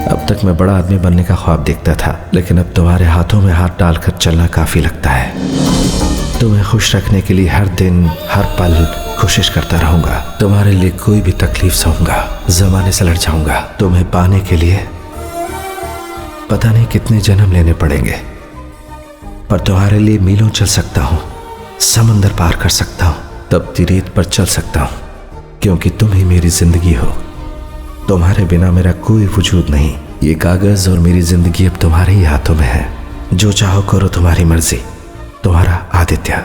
अब तक मैं बड़ा आदमी बनने का ख्वाब देखता था, लेकिन अब तुम्हारे हाथों में हाथ डालकर चलना काफी लगता है। तुम्हें खुश रखने के लिए हर दिन हर पल कोशिश करता रहूंगा। तुम्हारे लिए कोई भी तकलीफ सहूंगा, जमाने से लड़ जाऊंगा। तुम्हें पाने के लिए पता नहीं कितने जन्म लेने पड़ेंगे, पर तुम्हारे लिए मीलों चल सकता हूँ, समंदर पार कर सकता हूँ, तपती रेत पर चल सकता हूँ, क्योंकि तुम ही मेरी जिंदगी हो। तुम्हारे बिना मेरा कोई वजूद नहीं। ये कागज और मेरी जिंदगी अब तुम्हारे ही हाथों में है। जो चाहो करो, तुम्हारी मर्जी। तुम्हारा आदित्य।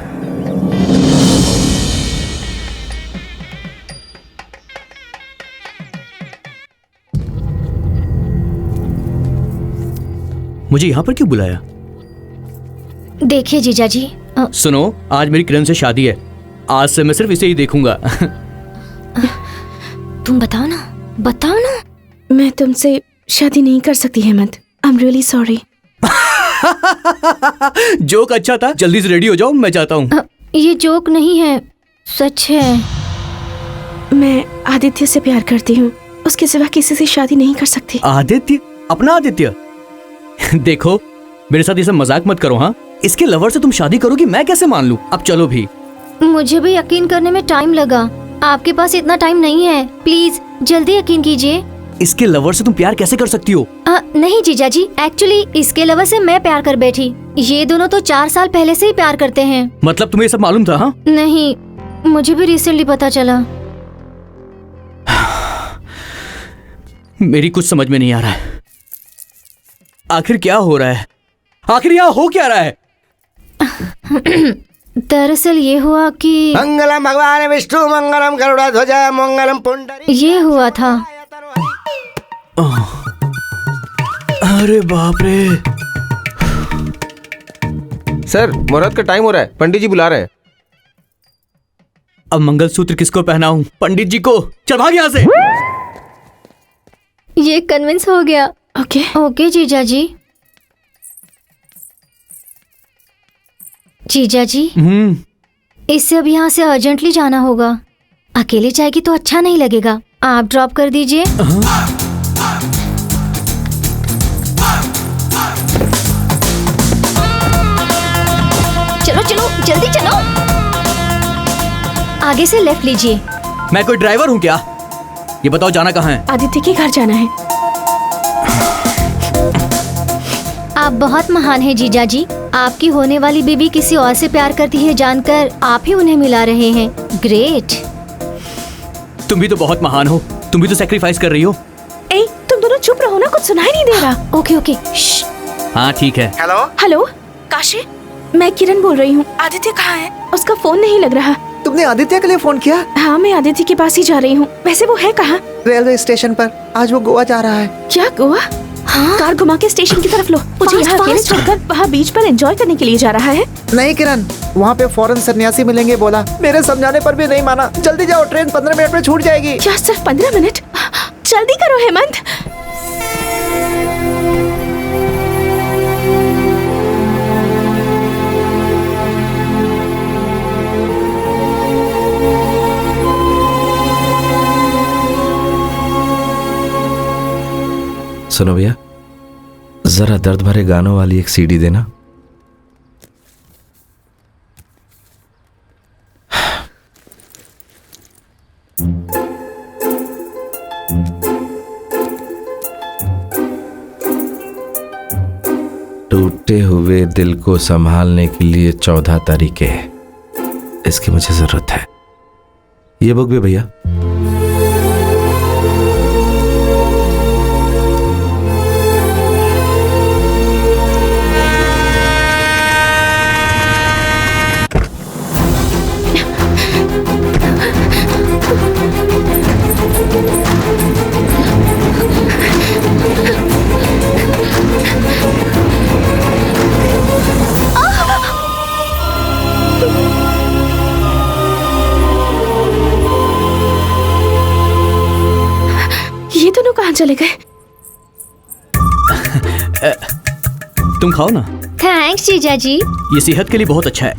मुझे यहाँ पर क्यों बुलाया? देखिए जीजाजी, सुनो, आज मेरी किरण से शादी है। आज से मैं सिर्फ इसे ही देखूंगा। तुम बताओ ना, बताओ ना। मैं तुमसे शादी नहीं कर सकती हेमंत। आई एम रियली सॉरी। जोक अच्छा था, जल्दी से रेडी हो जाओ, मैं जाता हूँ। ये जोक नहीं है, सच है। मैं आदित्य से प्यार करती हूँ, उसके सिवा किसी से शादी नहीं कर सकती। आदित्य? अपना आदित्य? देखो, मेरे साथ ये सब मजाक मत करो। हाँ, इसके लवर से तुम शादी करोगी, मैं कैसे मान लूं? अब चलो भी। मुझे भी यकीन करने में टाइम लगा। आपके पास इतना टाइम नहीं है, प्लीज जल्दी यकीन कीजिए। इसके लवर से तुम प्यार कैसे कर सकती हो? नहीं जीजाजी, एक्चुअली इसके लवर से मैं प्यार कर बैठी। ये दोनों तो 4 साल पहले से ही प्यार करते हैं। मतलब तुम्हें ये सब मालूम था? हाँ? नहीं, मुझे भी रिसेंटली पता चला। मेरी कुछ समझ में नहीं आ रहा है। आखिर क्या हो रहा है? आखिर यहाँ हो क्या रहा है? दरअसल ये हुआ कि मंगलम भगवान विष्णु मंगलम गरुड़ध्वज मंगलम पुंडरी। ये हुआ था। अरे बाप रे। सर, मुहूर्त का टाइम हो रहा है, पंडित जी बुला रहे हैं। अब मंगलसूत्र किसको पहनाऊं? पंडित जी को। चल भाग यहाँ से। ये कन्विंस हो गया। ओके ओके जीजाजी। जीजाजी, इससे अब यहाँ से अर्जेंटली जाना होगा। अकेले जाएगी तो अच्छा नहीं लगेगा। आप ड्रॉप कर दीजिए। चलो चलो जल्दी चलो। आगे से लेफ्ट लीजिए। मैं कोई ड्राइवर हूँ क्या? ये बताओ जाना कहाँ है? आदित्य के घर जाना है। आप बहुत महान हैं जीजाजी। आपकी होने वाली बीवी किसी और से प्यार करती है जानकर आप ही उन्हें मिला रहे हैं। ग्रेट। तुम भी तो बहुत महान हो। तुम भी तो सैक्रिफाइस कर रही हो। ए, तुम दोनों चुप रहो ना, कुछ सुनाई नहीं दे रहा। Okay okay. हाँ ठीक है। हेलो काशी, मैं किरण बोल रही हूँ। आदित्य कहाँ है? उसका फोन नहीं लग रहा। तुमने आदित्य के लिए फोन किया? हाँ, मैं आदित्य के पास ही जा रही हूँ। वैसे वो है कहाँ? रेलवे स्टेशन पर। आज वो गोवा जा रहा है। क्या गोवा? हाँ? कार घुमा के स्टेशन की तरफ लो। मुझे यहाँ अकेले छोड़कर वहाँ बीच पर एंजॉय करने के लिए जा रहा है। नहीं किरण, वहाँ पे फॉरेन सन्यासी मिलेंगे बोला। मेरे समझाने पर भी नहीं माना। जल्दी जाओ, ट्रेन 15 मिनट में छूट जाएगी। क्या सिर्फ 15 मिनट? जल्दी करो हेमंत। सुनो भैया, जरा दर्द भरे गानों वाली एक सीडी देना। टूटे हुए दिल को संभालने के लिए 14 तरीके हैं। इसकी मुझे जरूरत है। ये बुक भी भैया। ये दोनों कहाँ चले गए? तुम खाओ ना। थैंक्स जीजाजी। ये सेहत के लिए बहुत अच्छा है।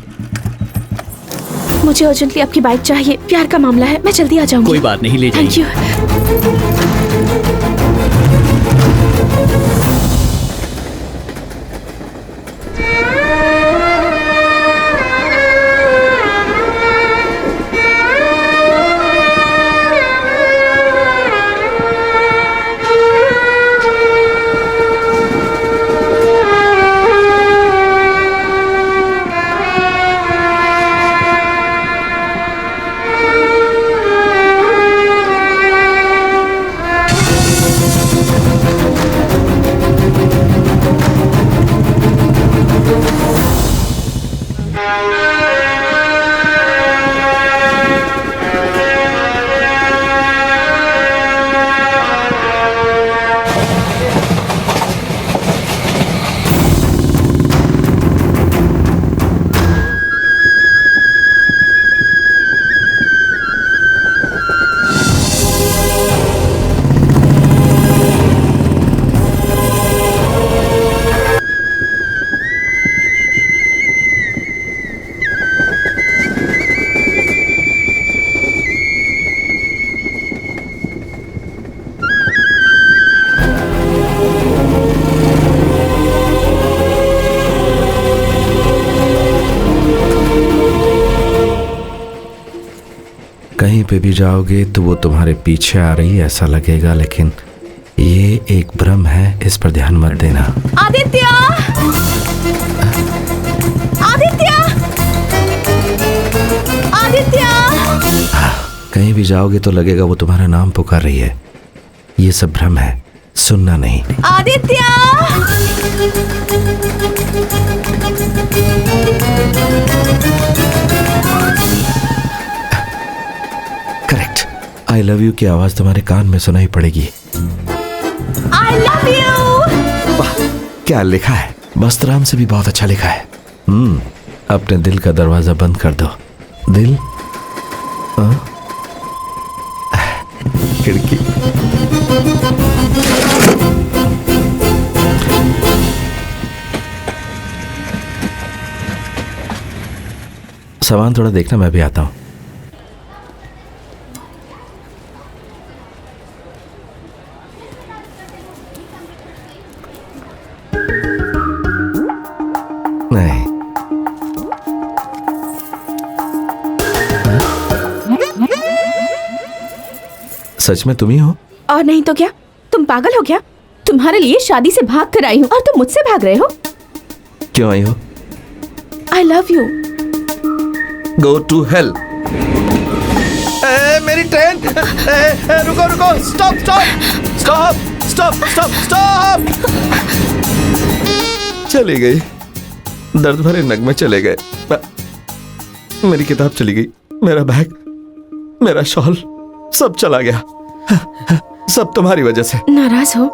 मुझे अर्जेंटली आपकी बाइक चाहिए। प्यार का मामला है, मैं जल्दी आ जाऊंगी। कोई बात नहीं, ले जाइए। Thank you. पे भी जाओगे तो वो तुम्हारे पीछे आ रही है ऐसा लगेगा, लेकिन ये एक भ्रम है, इस पर ध्यान मत देना। आदित्य! आदित्य! आदित्य! कहीं भी जाओगे तो लगेगा वो तुम्हारा नाम पुकार रही है। ये सब भ्रम है, सुनना नहीं। Aditya! Correct. I love you की आवाज तुम्हारे कान में सुनाई पड़ेगी। I love you! वाह, क्या लिखा है। मस्तराम से भी बहुत अच्छा लिखा है। अपने दिल का दरवाजा बंद कर दो। दिल खिड़की। सामान थोड़ा देखना, मैं भी आता हूं। नहीं, सच में तुम ही हो? और नहीं तो क्या, तुम पागल हो क्या? तुम्हारे लिए शादी से भाग कर आई हूँ और तुम मुझसे भाग रहे हो। क्यों आई हो? I love you. Go to hell. मेरी ट्रेन! रुको रुको, stop stop stop stop stop stop. चली गई, दर्द भरे नगमे चले गए। मेरी किताब चली गई, मेरा बैग, मेरा शॉल, सब चला गया। सब तुम्हारी वजह से। नाराज हो?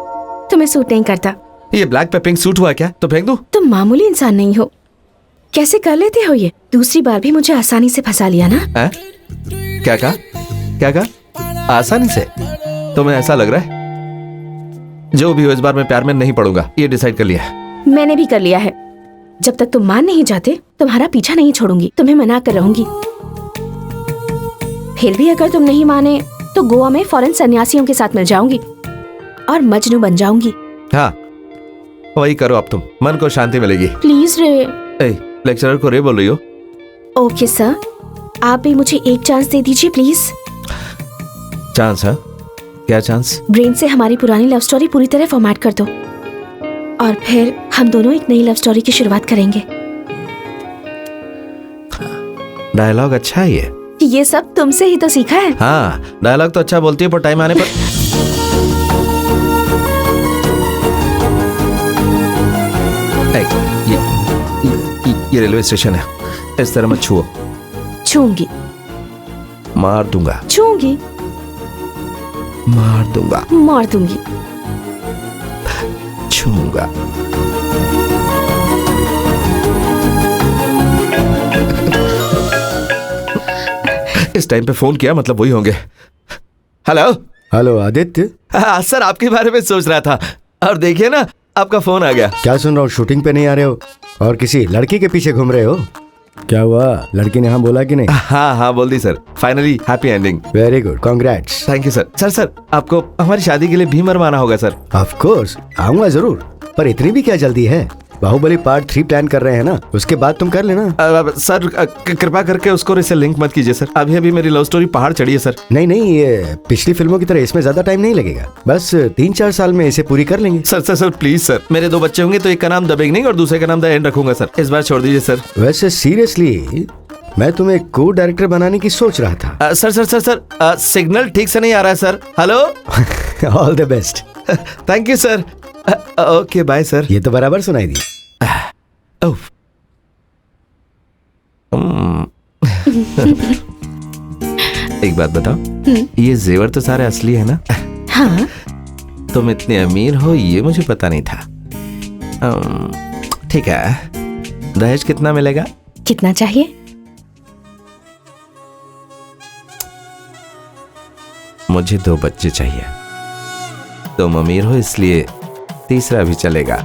तुम्हें सूट नहीं करता। ये ब्लैक पे पिंक सूट हुआ क्या? तो फेंक दूं? तुम मामूली इंसान नहीं हो, कैसे कर लेते हो ये? दूसरी बार भी मुझे आसानी से फंसा लिया ना। क्या कहा? क्या कहा? आसानी से? तुम्हें ऐसा लग रहा है? जो भी हो, इस बार मैं प्यार में नहीं पड़ूंगा, ये डिसाइड कर लिया है। मैंने भी कर लिया है। जब तक तुम मान नहीं जाते तुम्हारा पीछा नहीं छोड़ूंगी, तुम्हें मना कर रहूंगी। फिर भी अगर तुम नहीं माने तो गोवा में फॉरेन सन्यासियों के साथ मिल जाऊंगी और मजनू बन जाऊंगी। हाँ, वही करो अब, तुम मन को शांति मिलेगी। प्लीज रे। लेक्चरर को रे बोल रही हो? ओके सर, आप भी मुझे एक चांस दे दीजिए प्लीज। चांस? है क्या चांस? ब्रेन से हमारी पुरानी लव स्टोरी पूरी तरह फॉर्मेट कर दो और फिर हम दोनों एक नई लव स्टोरी की शुरुआत करेंगे। डायलॉग अच्छा है ये। ये सब तुमसे ही तो सीखा है। हाँ, डायलॉग तो अच्छा बोलती है, पर टाइम आने पर ये रेलवे स्टेशन है, इस तरह मत छुओ। छूंगी। मार दूंगा। छूंगी। मार दूंगा। मार दूंगी। छूंगा। इस टाइम पे फोन किया, मतलब वही होंगे। Hello hello Aditya. हाँ सर, आपके बारे में सोच रहा था और देखिए ना, आपका फोन आ गया। क्या सुन रहा हूँ, शूटिंग पे नहीं आ रहे हो और किसी लड़की के पीछे घूम रहे हो? क्या हुआ, लड़की ने हाँ बोला कि नहीं? हाँ हाँ बोल दी sir, finally happy ending. Very good, congrats. Thank you sir. Sir आपको हमारी शादी के लिए भी मरवाना होगा सर। ऑफ कोर्स आऊंगा जरूर, पर इतनी भी क्या जल्दी है? बाहुबली पार्ट 3 प्लान कर रहे हैं ना, उसके बाद तुम कर लेना। सर कृपा करके उसको इससे लिंक मत कीजिए सर। अभी अभी मेरी लव स्टोरी पहाड़ चढ़ी है सर। नहीं नहीं, ये पिछली फिल्मों की तरह इसमें ज्यादा टाइम नहीं लगेगा, बस 3-4 साल में इसे पूरी कर लेंगे। सर प्लीज सर, मेरे 2 बच्चे होंगे तो एक का नाम द बिगनिंग और दूसरे का नाम द एंड रखूंगा सर। इस बार छोड़ दीजिए सर। वैसे सीरियसली मैं तुम्हें को डायरेक्टर बनाने की सोच रहा था। सर सिग्नल ठीक से नहीं आ रहा है sir. Hello. All the best. Thank you sir. Okay bye sir. ये तो बराबर सुनाई दी। एक बात बताओ, ये जेवर तो सारे असली है ना? हाँ। तुम इतने अमीर हो ये मुझे पता नहीं था। ठीक है, दहेज कितना मिलेगा? कितना चाहिए? मुझे 2 बच्चे चाहिए। तुम अमीर हो इसलिए तीसरा भी चलेगा।